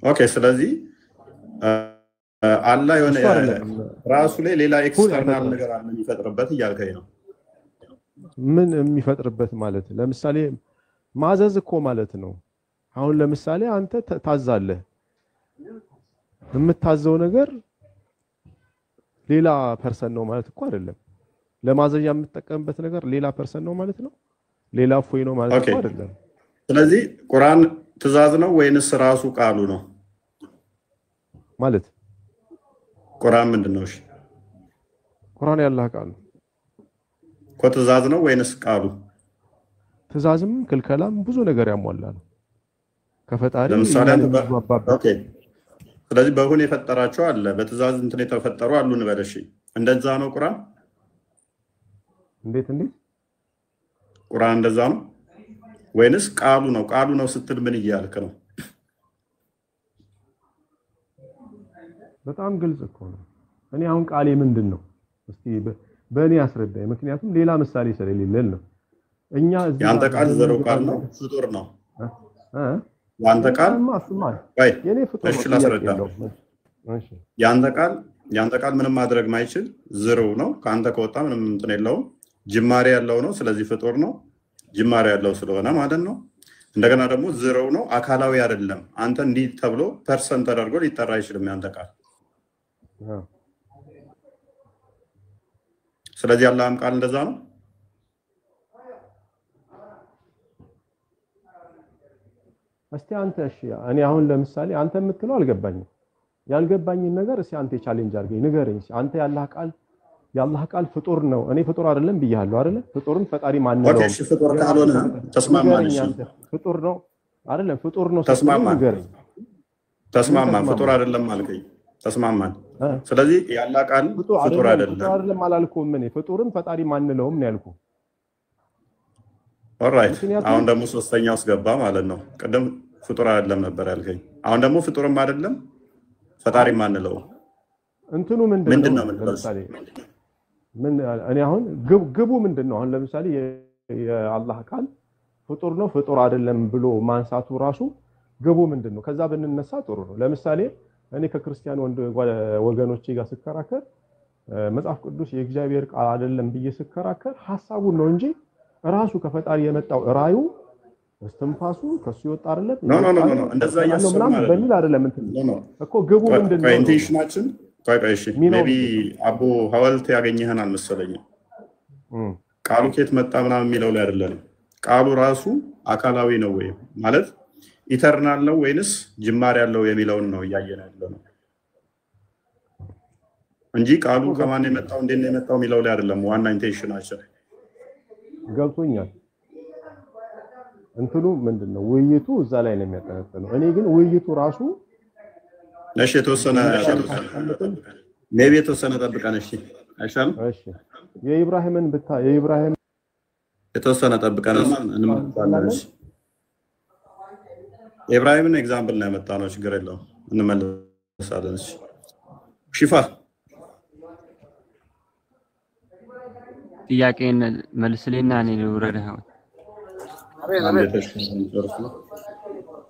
ኦኬ ስለዚህ አላህ የሆነ ራሱ ላይ ሌላ ኤክስተርናል ነገር አለ የሚፈጥርበት እያልከኝ ነው። ምን የሚፈጥርበት ማለት ለምሳሌ ማዘዝ እኮ ማለት ነው። አሁን ለምሳሌ አንተ ታዛለህ፣ የምታዘው ነገር ሌላ ፐርሰን ነው ማለት እኮ አይደለም። ለማዘዣ የምትጠቀምበት ነገር ሌላ ፐርሰን ነው ማለት ነው። ሌላ ፎይ ነው ማለት እኮ አይደለም። ስለዚህ ቁርአን ትእዛዝ ነው ወይንስ ራሱ ቃሉ ነው ማለት? ቁርአን ምንድነው? እሺ ቁርአን ያላህ ቃል ነው እኮ። ትእዛዝ ነው ወይንስ ቃሉ? ትእዛዝም ክልከላም ብዙ ነገር ያሟላ ነው ከፈጣሪ። ለምሳሌ ኦኬ ስለዚህ በሁን የፈጠራቸው አለ፣ በትእዛዝ እንትን የተፈጠሩ አሉ እንበል። እሺ እንደዛ ነው ቁርአን? እንዴት ቁርአን እንደዛ ነው ወይንስ ቃሉ ነው? ቃሉ ነው ስትል ምን እያልክ ነው? በጣም ግልጽ እኮ ነው። እኔ አሁን ቃሌ ምንድነው? እስቲ በእኔ አስረዳኝ። ምክንያቱም ሌላ ምሳሌ ስለሌለን ነው። እኛ እዚህ ያንተ ቃል ዘረው ቃል ነው ፍጡር ነው ያንተ ቃል ወይ የኔ ፍጡር እሺ ላስረዳ። ያንተ ቃል ምንም ማድረግ ማይችል ዝርው ነው። ካንተ ከወጣ ምንም እንትን የለውም። ጅማሬ ያለው ነው። ስለዚህ ፍጡር ነው። ጅማሬ ያለው ስለሆነ ማለት ነው። እንደገና ደግሞ ዝርው ነው፣ አካላዊ አይደለም። አንተ እንዲህ ተብሎ ፐርሰን ተደርጎ ሊጠራ አይችልም ያንተ ቃል። ስለዚህ አላህም ቃል እንደዛ ነው። እስቲ አንተ እሺ እኔ አሁን ለምሳሌ አንተ የምትለው አልገባኝም። ያልገባኝን ነገር እስቲ አንተ ቻሌንጅ አድርገኝ ንገረኝ። አንተ ያላህ ቃል ፍጡር ነው፣ እኔ ፍጡር አይደለም ብያለሁ አይደለ? ፍጡርን ፈጣሪ ማን ነው? ኦኬ እሺ ፍጡር ካልሆነ ተስማማን። እሺ ፍጡር ነው አይደለም? ፍጡር ነው ተስማማን። ፍጡር አይደለም አልከኝ፣ ተስማማን። ስለዚህ ያላህ ቃል ፍጡር አይደለም አላልኩም። እኔ ፍጡርን ፈጣሪ ማን ነው ነው ያልኩ። ኦልራይት አሁን ደግሞ ሶስተኛው ውስጥ ገባ ማለት ነው። ቀደም ፍጡር አይደለም ነበር ያልከኝ፣ አሁን ደግሞ ፍጡርም አይደለም ፈጣሪ ማንለው እንትኑ ምንድነው? ለምሳሌ ምን እኔ አሁን ግቡ ምንድነው? አሁን ለምሳሌ የአላህ ቃል ፍጡር ነው ፍጡር አይደለም ብሎ ማንሳቱ ራሱ ግቡ ምንድነው? ከዛ ብንነሳ ጥሩ ነው። ለምሳሌ እኔ ከክርስቲያን ወገኖቼ ጋር ስከራከር መጽሐፍ ቅዱስ የእግዚአብሔር ቃል አይደለም ብዬ ስከራከር ሐሳቡን ነው እንጂ ራሱ ከፈጣሪ የመጣው ራዩ እስትንፋሱ ከሱ ይወጣ አይደለም። ኖ እንደዛ ያሰማል በሚል አይደለም እንትን እኮ ግቡ ምንድነው? ኢንቴንሽናችን እሺ ሜቢ አቡ ሐዋልት ያገኘህን አልመሰለኝም። ቃሉ ከየት መጣ ምናምን የሚለው ላይ አይደለም። ቃሉ ራሱ አካላዊ ነው ወይ ማለት ኢተርናል ነው ወይንስ ጅማሬ ያለው የሚለውን ነው እያየን ያለነው እንጂ ቃሉ ከማን የመጣው እንዴት ነው የመጣው የሚለው ላይ አይደለም። ዋና ኢንቴንሽናችን ገብቶኛል። እንትኑ ምንድነው? ውይይቱ እዛ ላይ ነው የሚያጠነጥነው። እኔ ግን ውይይቱ ራሱ እሺ የተወሰነ ሜቢ የተወሰነ ጠብቀን እሺ አይሻልም? እሺ የኢብራሂምን የተወሰነ ጠብቀን እንመጣለን። እሺ ኢብራሂምን ኤግዛምፕል ነው ያመጣነው፣ ችግር የለውም እንመለሳለን። እሺ ሺፋ ጥያቄን መልስልኝና እኔ ልውረድህ።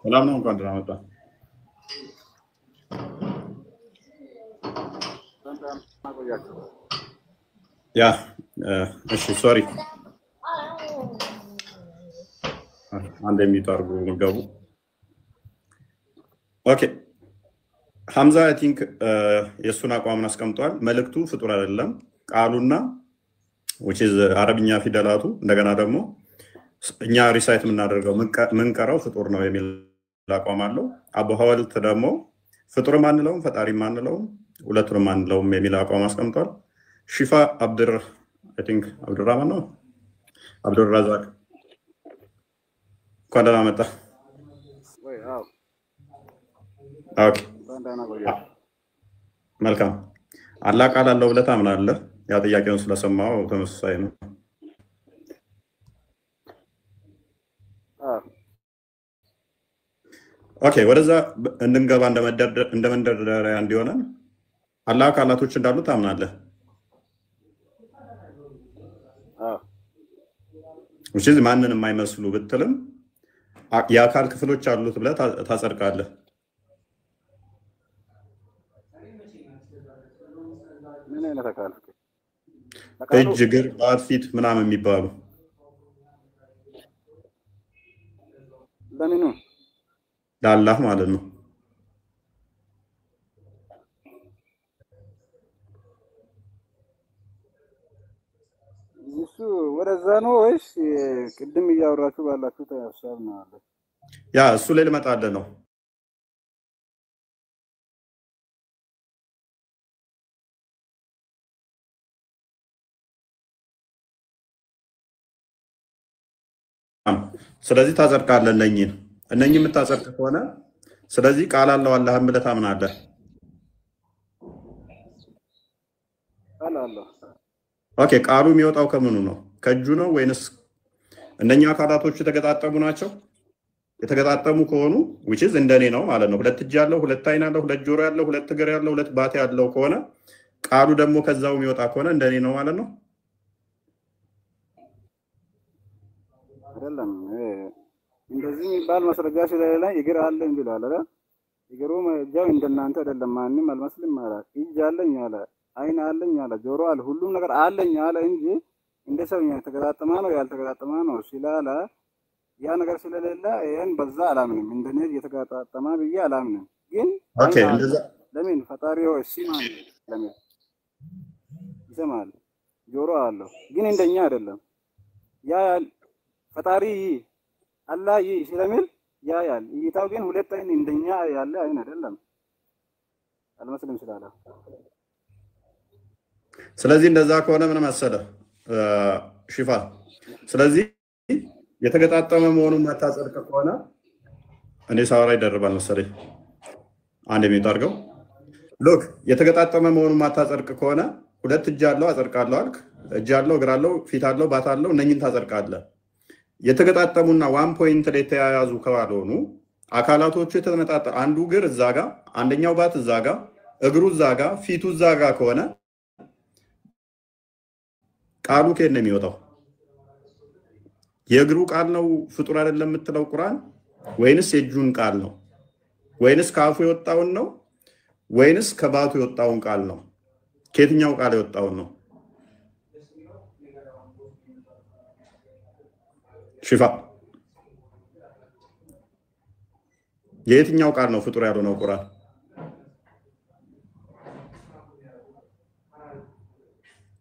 ሰላም ነው፣ እንኳን ደህና መጣ። ያ እሺ ሶሪ አንድ የሚታርጉ ገቡ። ኦኬ ሐምዛ አይ ቲንክ የሱን አቋምን አስቀምጧል። መልእክቱ ፍጡር አይደለም ቃሉና which is አረብኛ ፊደላቱ እንደገና ደግሞ እኛ ሪሳይት የምናደርገው ምንቀራው ፍጡር ነው የሚል አቋም አለው። አቡ ሐዋልት ደግሞ ፍጡር ማንለውም ፈጣሪ ማንለውም ሁለቱንም ማንለውም የሚል አቋም አስቀምጧል። ሺፋ አይ ቲንክ አብዱራህማን ነው አብዱራዛቅ እንኳን ደህና መጣ። ኦኬ መልካም። አላህ ቃል አለው ብለህ ታምናለህ? ያ ጥያቄውን ስለሰማው ተመሳሳይ ነው። ኦኬ ወደዛ እንድንገባ እንደመንደርደሪያ እንዲሆነን አላህ አካላቶች እንዳሉ ታምናለህ? which is ማንንም የማይመስሉ ብትልም የአካል ክፍሎች አሉት ብለህ ታጸድቃለህ። ምን አይነት አካል? እጅ፣ እግር፣ ጣት፣ ፊት ምናምን የሚባሉ ለምኑ ለአላህ ማለት ነው። እሱ ወደዛ ነው ወይስ ቅድም እያወራችሁ ባላችሁት ሀሳብ ነው አለ? ያ እሱ ላይ ልመጣልህ ነው። ስለዚህ ታጸድቃለህ እነኚህ የምታጸድቅ ከሆነ ስለዚህ ቃል አለው አላህም ብለህ ታምናለህ። ቃል አለው። ኦኬ ቃሉ የሚወጣው ከምኑ ነው? ከእጁ ነው ወይንስ እነኛ አካላቶቹ የተገጣጠሙ ናቸው? የተገጣጠሙ ከሆኑ which is እንደኔ ነው ማለት ነው። ሁለት እጅ ያለው፣ ሁለት አይን ያለው፣ ሁለት ጆሮ ያለው፣ ሁለት እግር ያለው፣ ሁለት ባቴ ያለው ከሆነ ቃሉ ደግሞ ከዛው የሚወጣ ከሆነ እንደኔ ነው ማለት ነው። አይደለም እንደዚህ የሚባል ማስረጃ ስለሌለ እግር አለኝ ብሏል አይደል? እግሩ መጃው እንደናንተ አይደለም። ማንም አልመስልም ማለት እጅ አለኝ አለ፣ አይን አለኝ አለ፣ ጆሮ አለ፣ ሁሉም ነገር አለኝ አለ እንጂ እንደ ሰው የተገጣጠመ ነው ያልተገጣጠመ ነው ስላለ ያ ነገር ስለሌለ ይሄን በዛ አላምንም። እንደኔ የተገጣጠመ ብዬ አላምንም። ግን ኦኬ እንደዛ ለምን ፈጣሪው ሲማን ለምን ይሰማል? ጆሮ አለው ግን እንደኛ አይደለም። ያ ፈጣሪ አላህ ስለሚል ያያል። እይታው ግን ሁለት አይን እንደኛ ያለ አይን አይደለም። አልመስልም ስላለ ስለዚህ እንደዛ ከሆነ ምን መሰለህ ሽፋ፣ ስለዚህ የተገጣጠመ መሆኑን ማታጸድቅ ከሆነ እኔ ሳወራ ይደርባል መሰለኝ። አንድ የሚታርገው ሎክ የተገጣጠመ መሆኑን ማታጸድቅ ከሆነ ሁለት እጅ አለው አጸድቃለሁ አልክ። እጅ አለው፣ እግር አለው፣ ፊት አለው፣ ባት አለው፣ እነኝን ታጸድቃለህ። የተገጣጠሙና ዋን ፖይንት ላይ ተያያዙ ካልሆኑ አካላቶቹ የተመጣጠ አንዱ እግር እዛ ጋር፣ አንደኛው ባት እዛ ጋር፣ እግሩ እዛ ጋር፣ ፊቱ እዛ ጋር ከሆነ ቃሉ ከየት ነው የሚወጣው? የእግሩ ቃል ነው ፍጡር አይደለም የምትለው ቁርአን? ወይንስ የእጁን ቃል ነው? ወይንስ ከአፉ የወጣውን ነው? ወይንስ ከባቱ የወጣውን ቃል ነው? ከየትኛው ቃል የወጣውን ነው? ሽፋ የየትኛው ቃል ነው ፍጡር ያልሆነው ቁርአን?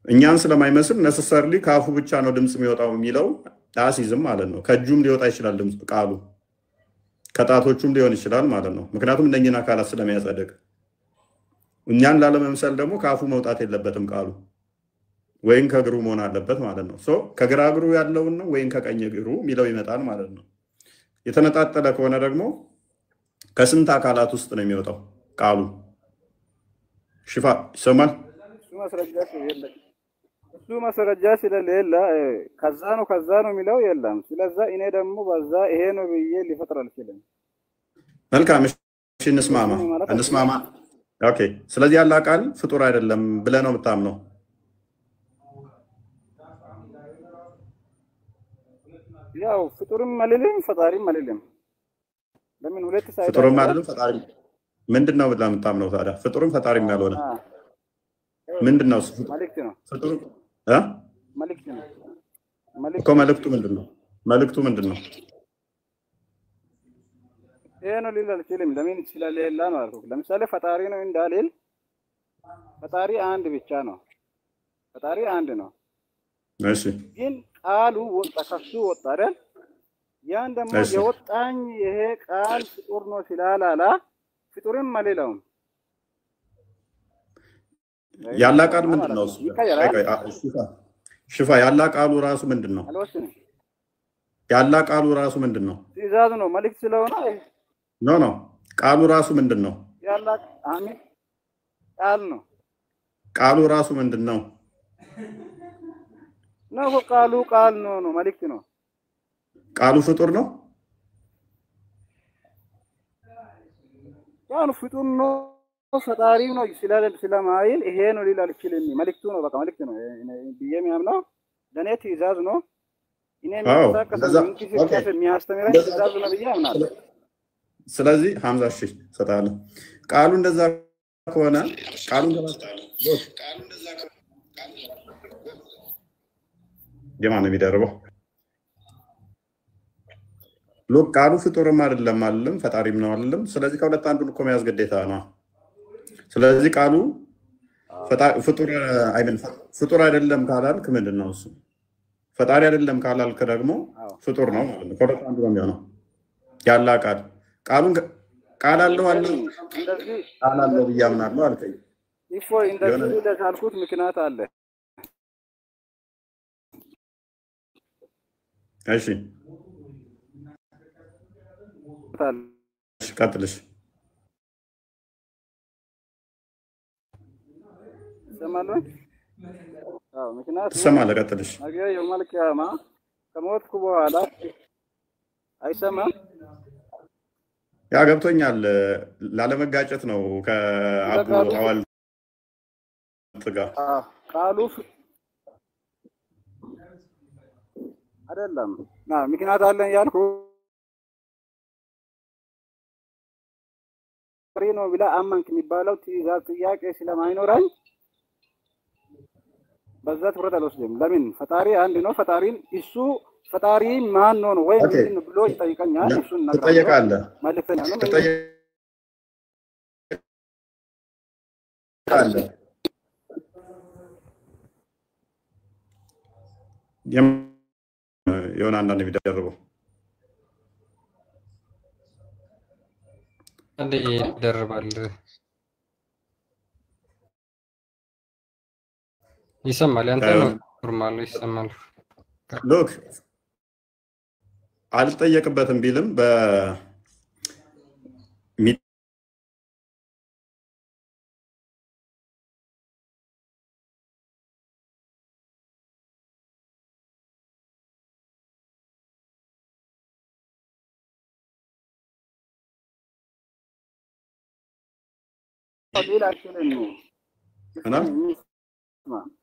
እኛን ስለማይመስል ነሰሰርሊ ከአፉ ብቻ ነው ድምጽ የሚወጣው የሚለው አሲዝም ማለት ነው። ከእጁም ሊወጣ ይችላል ድምጽ ቃሉ፣ ከጣቶቹም ሊሆን ይችላል ማለት ነው። ምክንያቱም እነኝን አካላት ስለሚያጸድቅ እኛን ላለመምሰል ደግሞ ከአፉ መውጣት የለበትም ቃሉ፣ ወይም ከእግሩ መሆን አለበት ማለት ነው። ከግራ እግሩ ያለውን ነው ወይም ከቀኝ እግሩ የሚለው ይመጣል ማለት ነው። የተነጣጠለ ከሆነ ደግሞ ከስንት አካላት ውስጥ ነው የሚወጣው ቃሉ? ሽፋ ይሰማል? እሱ ማስረጃ ስለሌለ ከዛ ነው የሚለው የለም። ስለዛ እኔ ደግሞ በዛ ይሄ ነው ብዬ ሊፈጥር አልችልም። መልካም እሺ፣ እንስማማ። ኦኬ ስለዚህ ያለ ቃል ፍጡር አይደለም ብለህ ነው የምታምነው? ያው ፍጡርም አልልም ፈጣሪም አልልም። ለምን ሁለት ሳይድ ፍጡርም አይደለም ፈጣሪ ምንድነው ብለህ የምታምነው ታዲያ? ፍጡርም ፈጣሪም ያልሆነ ምንድነው? መልእክት ነው ፍጡር መልእክት ነው እኮ። መልእክቱ ምንድነው? ይሄ ነው ሊል አልችልም። ለምን ስለሌላ ነው አልኩ። ለምሳሌ ፈጣሪ ነው እንዳልል ፈጣሪ አንድ ብቻ ነው። ፈጣሪ አንድ ነው። እሺ ግን ቃሉ ወጣ ከሱ ወጣ አይደል? ያን ደግሞ የወጣኝ ይሄ ቃል ፍጡር ነው ስላላላ ፍጡርም አልለውም። ያላ ቃል ምንድነው? ሽፋ ያላ ቃሉ ራሱ ምንድነው? ያላ ቃሉ ራሱ ምንድነው? ትእዛዝ ነው መልእክት ስለሆነ ኖ ቃሉ ራሱ ምንድነው? ያላ አሚን ቃል ነው። ቃሉ ራሱ ምንድነው? ነው ቃል ነው መልእክት ነው። ቃሉ ፍጡር ነው? ቁርአን ፍጡር ነው ፈጣሪ ነው ስለማይል ይሄ ነው ሊል አልችልም። መልእክቱ ነው በቃ መልእክት ነው ብዬ የሚያምነው ለእኔ ትእዛዝ ነው። እኔ የሚያስተካክለው እንቅስቃሴ የሚያስተምረኝ ትእዛዝ ነው ብዬ አምናለሁ። ስለዚህ ሐምዛ እሺ ሰጣለ ቃሉ እንደዛ ከሆነ ቃሉ የማን የሚደርበው ሎክ ቃሉ ፍጡርም አይደለም አይደለም ፈጣሪም ነው አይደለም። ስለዚህ ከሁለት አንዱን እኮ መያዝ ግዴታ ነው። ስለዚህ ቃሉ ፍጡር አይደለም ካላልክ ምንድን ነው እሱ? ፈጣሪ አይደለም ካላልክ ደግሞ ፍጡር ነው ማለት ነው። ከሁለት አንዱ ነው የሚሆነው። ያላ ቃሉን ቃል አለው ብዬ አምናለሁ አልከኝ። እንደዚህ ለካልኩት ምክንያት አለ። እሺ ቀጥልሽ። ሰማለህ? አዎ ምክንያቱም ትሰማለህ። ቀጥልሽ። ነገ የውመል ቂያማ ከሞትኩ በኋላ አይሰማም። ያ ገብቶኛል። ላለመጋጨት ነው ከአቡ ሐዋልት ጋር ቃሉ አይደለም ምክንያት አለን ያልኩ ነው ብላ አመንክ የሚባለው ትእዛዝ ጥያቄ ስለማይኖረኝ በዛ ትኩረት አልወስድም። ለምን ፈጣሪ አንድ ነው። ፈጣሪን እሱ ፈጣሪ ማን ነው ወይ ምን ብሎ ይጠይቀኛል። እሱን ነገር ትጠየቃለህ። መልእክተኛ ነው ትጠየቃለህ። የሆነ አንዳንድ የሚደርበው እንዴ ይደርባል። ይሰማል። ያንተ ነው ኖርማል ይሰማል። ሎክ አልጠየቅበትም ቢልም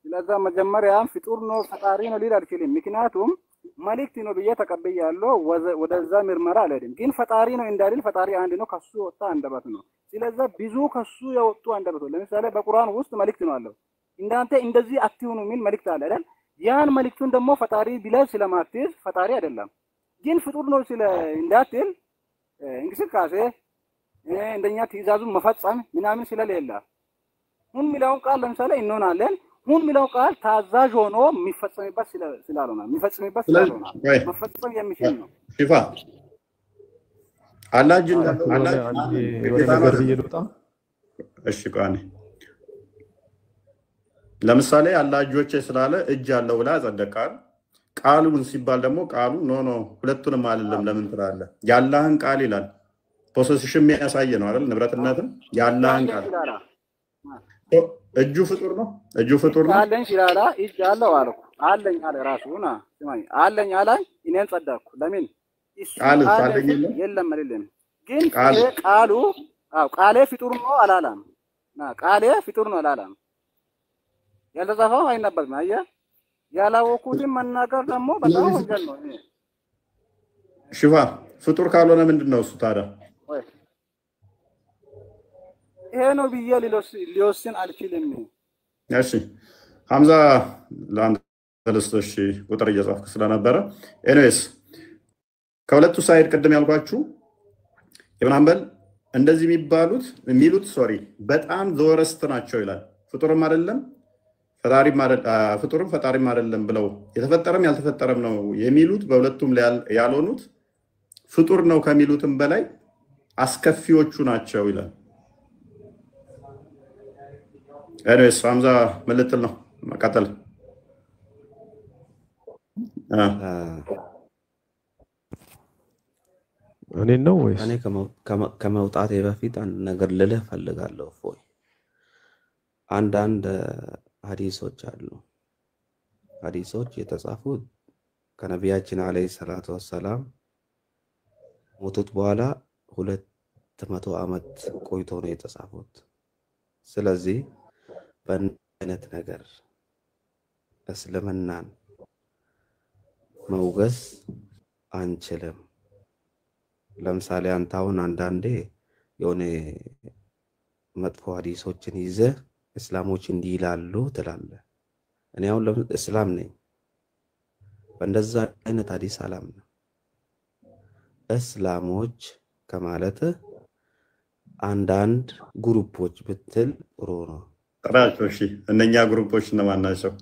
ስለዛ መጀመሪያ ፍጡር ነው ፈጣሪ ነው ሊል አልችልም። ምክንያቱም መልእክት ነው ብዬ ተቀብያለሁ። ወደዛ ምርመራ አልሄድም። ግን ፈጣሪ ነው እንዳልል ፈጣሪ አንድ ነው፣ ከሱ የወጣ አንደበት ነው። ስለዛ ብዙ ከሱ የወጡ አንደበት ነው። ለምሳሌ በቁርአን ውስጥ መልእክት ነው አለው። እንዳንተ እንደዚህ አትሁኑ የሚል መልእክት አለ አይደል? ያን መልእክቱን ደግሞ ፈጣሪ ብለህ ስለማትይዝ ፈጣሪ አይደለም። ግን ፍጡር ነው ስለ እንዳትል እንቅስቃሴ እንደኛ ትእዛዙን መፈጸም ምናምን ስለሌለ ሁን የሚለውን ቃል ለምሳሌ እንሆናለን። ሁን የሚለው ቃል ታዛዥ ሆኖ የሚፈጸምበት ስላልሆነ የሚፈጸምበት ስላልሆነ መፈጸም የሚችል ነው። ሽፋ አላጅን እሺ ቃኒ ለምሳሌ አላጆቼ ስላለ እጅ አለው ብላ ያጸደቃል። ቃሉን ሲባል ደግሞ ቃሉ ኖ ሁለቱንም አይደለም ለምን ትላለህ? ያላህን ቃል ይላል። ፖሴሽን የሚያሳይ ነው አይደል? ንብረትነትም ያላህን ቃል እጁ ፍጡር ነው። እጁ ፍጡር ነው። አለኝ ሲላላ እጅ አለው አልኩ። አለኝ አለ ራሱና ስማኝ አለኝ አለኝ እኔን ጸደቅኩ። ለምን ቃል አለኝ የለም አይደለም። ግን ቃሉ ቃሌ ፍጡር ነው አላላም። ቃሌ ፍጡር ነው አላላም። ያልተጻፈው አይነበብም። አየህ ያላወኩትን መናገር ደግሞ በጣም ወንጀል ነው። ሽፋ ፍጡር ካልሆነ ምንድነው እሱ ታዲያ? ይሄ ነው ብዬ ሊወስን አልችልም። እሺ ሐምዛ ለአንድ ተለስተሽ ቁጥር እየጻፍክ ስለነበረ ኤኒዌይስ ከሁለቱ ሳይድ ቅድም ያልኳችሁ ኢብኑ ሐንበል እንደዚህ የሚሉት በጣም ዘወረስት ናቸው ይላል። ፍጡርም አይደለም ፍጡርም ፈጣሪም አይደለም ብለው የተፈጠረም ያልተፈጠረም ነው የሚሉት በሁለቱም ያልሆኑት ፍጡር ነው ከሚሉትም በላይ አስከፊዎቹ ናቸው ይላል። ኤኒዌይስ ሐምዛ ምን ልትል ነው? መቀጠል እኔ ነው ወይስ እኔ ከመውጣቴ በፊት አንድ ነገር ልልህ ፈልጋለሁ። ፎይ አንዳንድ ሐዲሶች አሉ። ሐዲሶች የተጻፉት ከነቢያችን አለይሂ ሰላቱ ወሰላም ሞቱት በኋላ 400 ዓመት ቆይቶ ነው የተጻፉት። ስለዚህ በእንደነት ነገር እስልምናን መውገስ አንችልም። ለምሳሌ አንተ አሁን አንዳንዴ የሆነ መጥፎ ሐዲሶችን ይዘህ እስላሞች እንዲህ ይላሉ ትላለህ። እኔ አሁን እስላም ነኝ፣ በእንደዛ አይነት ሐዲስ አላምንም። እስላሞች ከማለት አንዳንድ ግሩፖች ብትል ጥሩ ነው። ጥራቸው። እሺ እነኛ ግሩፖች እነማን ናቸው?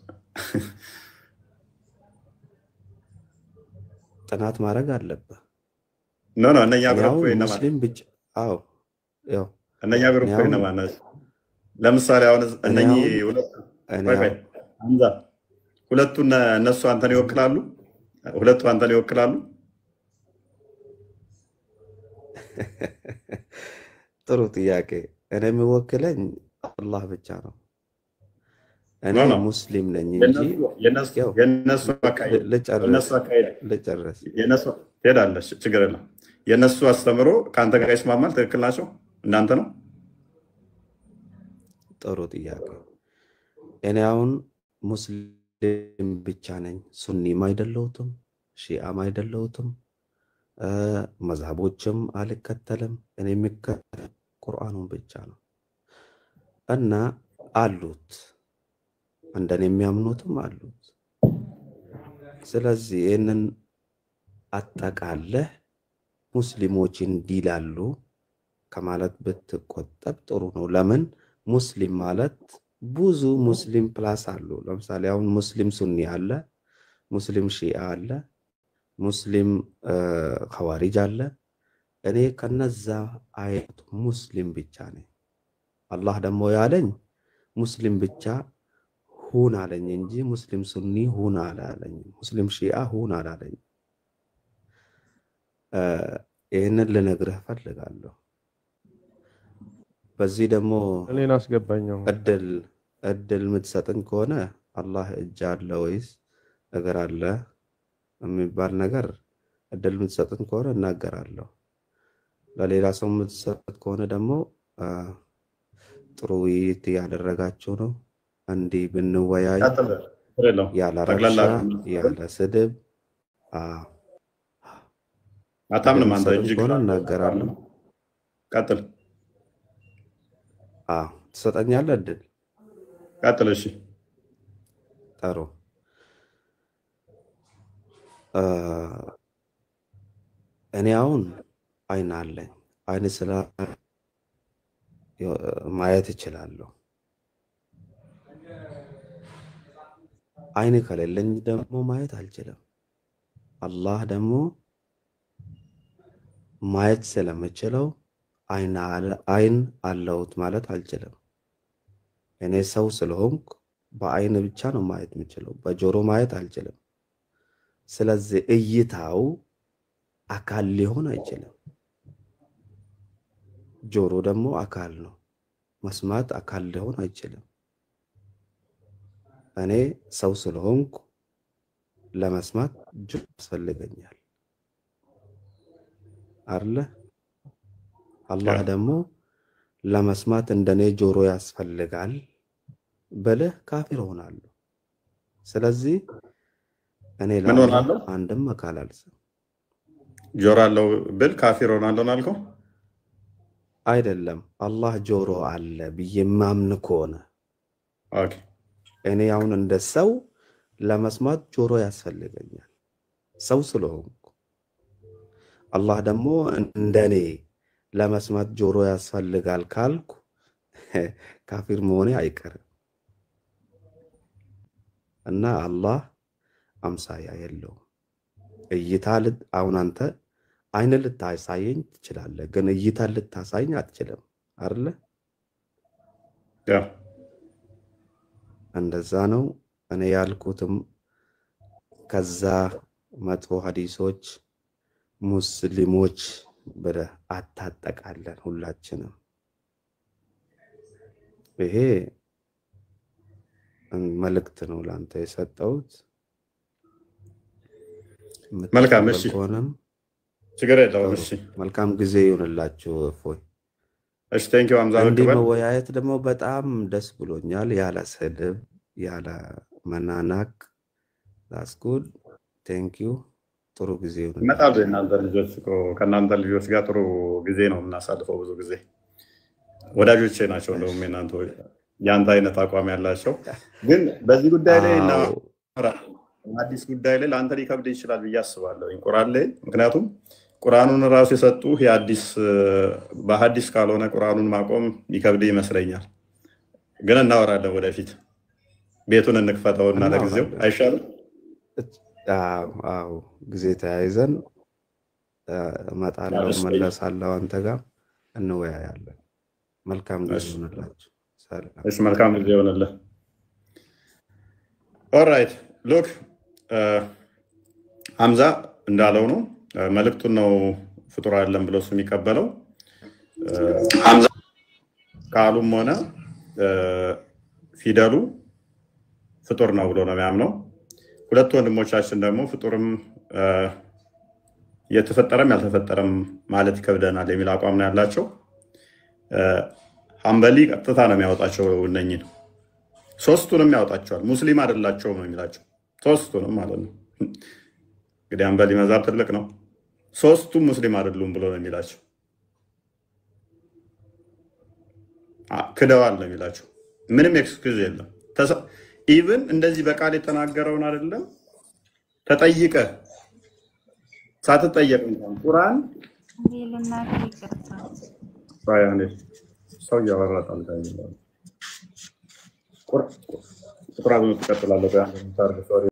ጥናት ማድረግ አለብህ። ኖ እነኛ ግሩፖች እነማን? ሙስሊም ብቻ። አዎ ያው እነኛ ግሩፖች እነማን ናቸው? ለምሳሌ አሁን እነኚህ ሁለቱ እነሱ አንተን ይወክላሉ? ሁለቱ አንተን ይወክላሉ? ጥሩ ጥያቄ። እኔ የሚወክለኝ አላህ ብቻ ነው። እኔ ሙስሊም ነኝ እንጂ የነሱ አካሄድ ልጨርስ። የነሱ ትሄዳለች፣ ችግር የለም። የነሱ አስተምሮ ከአንተ ጋር ይስማማል? ትክክል ናቸው? እናንተ ነው? ጥሩ ጥያቄ። እኔ አሁን ሙስሊም ብቻ ነኝ። ሱኒም አይደለሁትም፣ ሺአም አይደለሁትም፣ መዝሃቦችም አልከተልም። እኔ የሚከተል ቁርአኑን ብቻ ነው። እና አሉት እንደኔ የሚያምኑትም አሉት። ስለዚህ ይህንን አጠቃለህ ሙስሊሞች እንዲላሉ ከማለት ብትቆጠብ ጥሩ ነው። ለምን ሙስሊም ማለት ብዙ ሙስሊም ፕላስ አሉ። ለምሳሌ አሁን ሙስሊም ሱኒ አለ፣ ሙስሊም ሺአ አለ፣ ሙስሊም ኸዋሪጅ አለ። እኔ ከነዛ አይነት ሙስሊም ብቻ ነኝ። አላህ ደግሞ ያለኝ ሙስሊም ብቻ ሁን አለኝ እንጂ ሙስሊም ሱኒ ሁን አላለኝ፣ ሙስሊም ሺአ ሁን አላለኝ። ይህንን ልነግርህ ፈልጋለሁ። በዚህ ደግሞ እኔን አስገባኛው እድል የምትሰጥኝ ከሆነ አላህ እጅ አለ ወይስ እግር አለ የሚባል ነገር እድል የምትሰጥኝ ከሆነ እናገራለሁ። ለሌላ ሰው የምትሰጥ ከሆነ ደግሞ ጥሩ ውይይት ያደረጋችሁ ነው። እንዲህ ብንወያይ ያለ ረብሻ ያለ ስድብ አታምንም አንተ እንጂ ከሆነ እናገራለሁ። ቀጥል። ትሰጠኛለህ እድል? ቀጥል። እሺ ጥሩ። እኔ አሁን አይን አለኝ። አይን ስለ ማየት እችላለሁ። አይን ከሌለኝ ደግሞ ማየት አልችልም። አላህ ደግሞ ማየት ስለምችለው አይን አለውት ማለት አልችልም። እኔ ሰው ስለሆንኩ በአይን ብቻ ነው ማየት የምችለው፣ በጆሮ ማየት አልችልም። ስለዚህ እይታው አካል ሊሆን አይችልም። ጆሮ ደግሞ አካል ነው፣ መስማት አካል ሊሆን አይችልም። እኔ ሰው ስለሆንኩ ለመስማት ጆሮ ያስፈልገኛል አይደለ? አላህ ደግሞ ለመስማት እንደኔ ጆሮ ያስፈልጋል ብለህ ካፊር ሆናለሁ። ስለዚህ እኔ አንድም አካል አልሰማም። ጆሮ አለው ብል ካፊር ሆናለሁ አልከው አይደለም። አላህ ጆሮ አለ ብዬ ማምን ከሆነ ኦኬ፣ እኔ አሁን እንደ ሰው ለመስማት ጆሮ ያስፈልገኛል ሰው ስለሆንኩ። አላህ ደግሞ እንደኔ ለመስማት ጆሮ ያስፈልጋል ካልኩ ካፊር መሆኔ አይቀርም። እና አላህ አምሳያ የለውም። እይታ አሁን አንተ አይን ልታሳየኝ ትችላለህ፣ ግን እይታ ልታሳየኝ አትችልም አይደለ? እንደዛ ነው። እኔ ያልኩትም ከዛ መጥፎ ሐዲሶች ሙስሊሞች ብለህ አታጠቃለን ሁላችንም። ይሄ መልእክት ነው ላንተ የሰጠሁት። መልካም። እሺ ችግር የለውም። እሺ መልካም ጊዜ ይሁንላችሁ። እፎይ እሺ፣ ቴንክ ዩ ሀምዛ። እንዲህ መወያየት ደግሞ በጣም ደስ ብሎኛል። ያለ ስድብ ያለ መናናቅ ዳስ ጉድ ቴንክ ዩ። ጥሩ ጊዜ ይሁንላችሁ። ይመጣሉ የእናንተ ልጆች እኮ ከእናንተ ልጆች ጋር ጥሩ ጊዜ ነው የምናሳልፈው። ብዙ ጊዜ ወዳጆቼ ናቸው። እንደውም የአንተ አይነት አቋም ያላቸው ግን በዚህ ጉዳይ ላይ እና አዲስ ጉዳይ ላይ ለአንተ ሊከብድ ይችላል ብዬ አስባለሁ ቁርአን ላይ። ምክንያቱም ቁርአኑን ራሱ የሰጡ የአዲስ በሐዲስ ካልሆነ ቁርአኑን ማቆም ሊከብድ ይመስለኛል። ግን እናወራለን ወደፊት። ቤቱን እንክፈተውና ለጊዜው አይሻልም? አዎ ጊዜ ተያይዘን እመጣለሁ፣ መለሳለሁ፣ አንተ ጋር እንወያያለን። መልካም ጊዜ ይሁንላችሁ። እሺ መልካም ጊዜ ይሁንልህ። ኦልራይት ሉክ ሐምዛ እንዳለው ነው መልእክቱን ነው ፍጡር አይደለም ብሎ እሱ የሚቀበለው ሐምዛ ቃሉም ሆነ ፊደሉ ፍጡር ነው ብሎ ነው የሚያምነው። ሁለት ወንድሞቻችን ደግሞ ፍጡርም የተፈጠረም ያልተፈጠረም ማለት ይከብደናል የሚል አቋም ነው ያላቸው። ሐንበሊ ቀጥታ ነው የሚያወጣቸው እነኝን ሶስቱንም ያወጣቸዋል። ሙስሊም አይደላቸውም ነው የሚላቸው ሶስቱንም ማለት ነው። እንግዲህ ሐንበሊ መዛብ ትልቅ ነው። ሶስቱም ሙስሊም አይደሉም ብሎ ነው የሚላቸው። ክደዋል ነው የሚላቸው። ምንም ኤክስኪውዝ የለም። ኢቭን እንደዚህ በቃል የተናገረውን አይደለም ተጠይቀ ሳትጠየቅ እንኳን ቁርአን ሰው ያወራታል ቁርአን ተቀጥላለሁ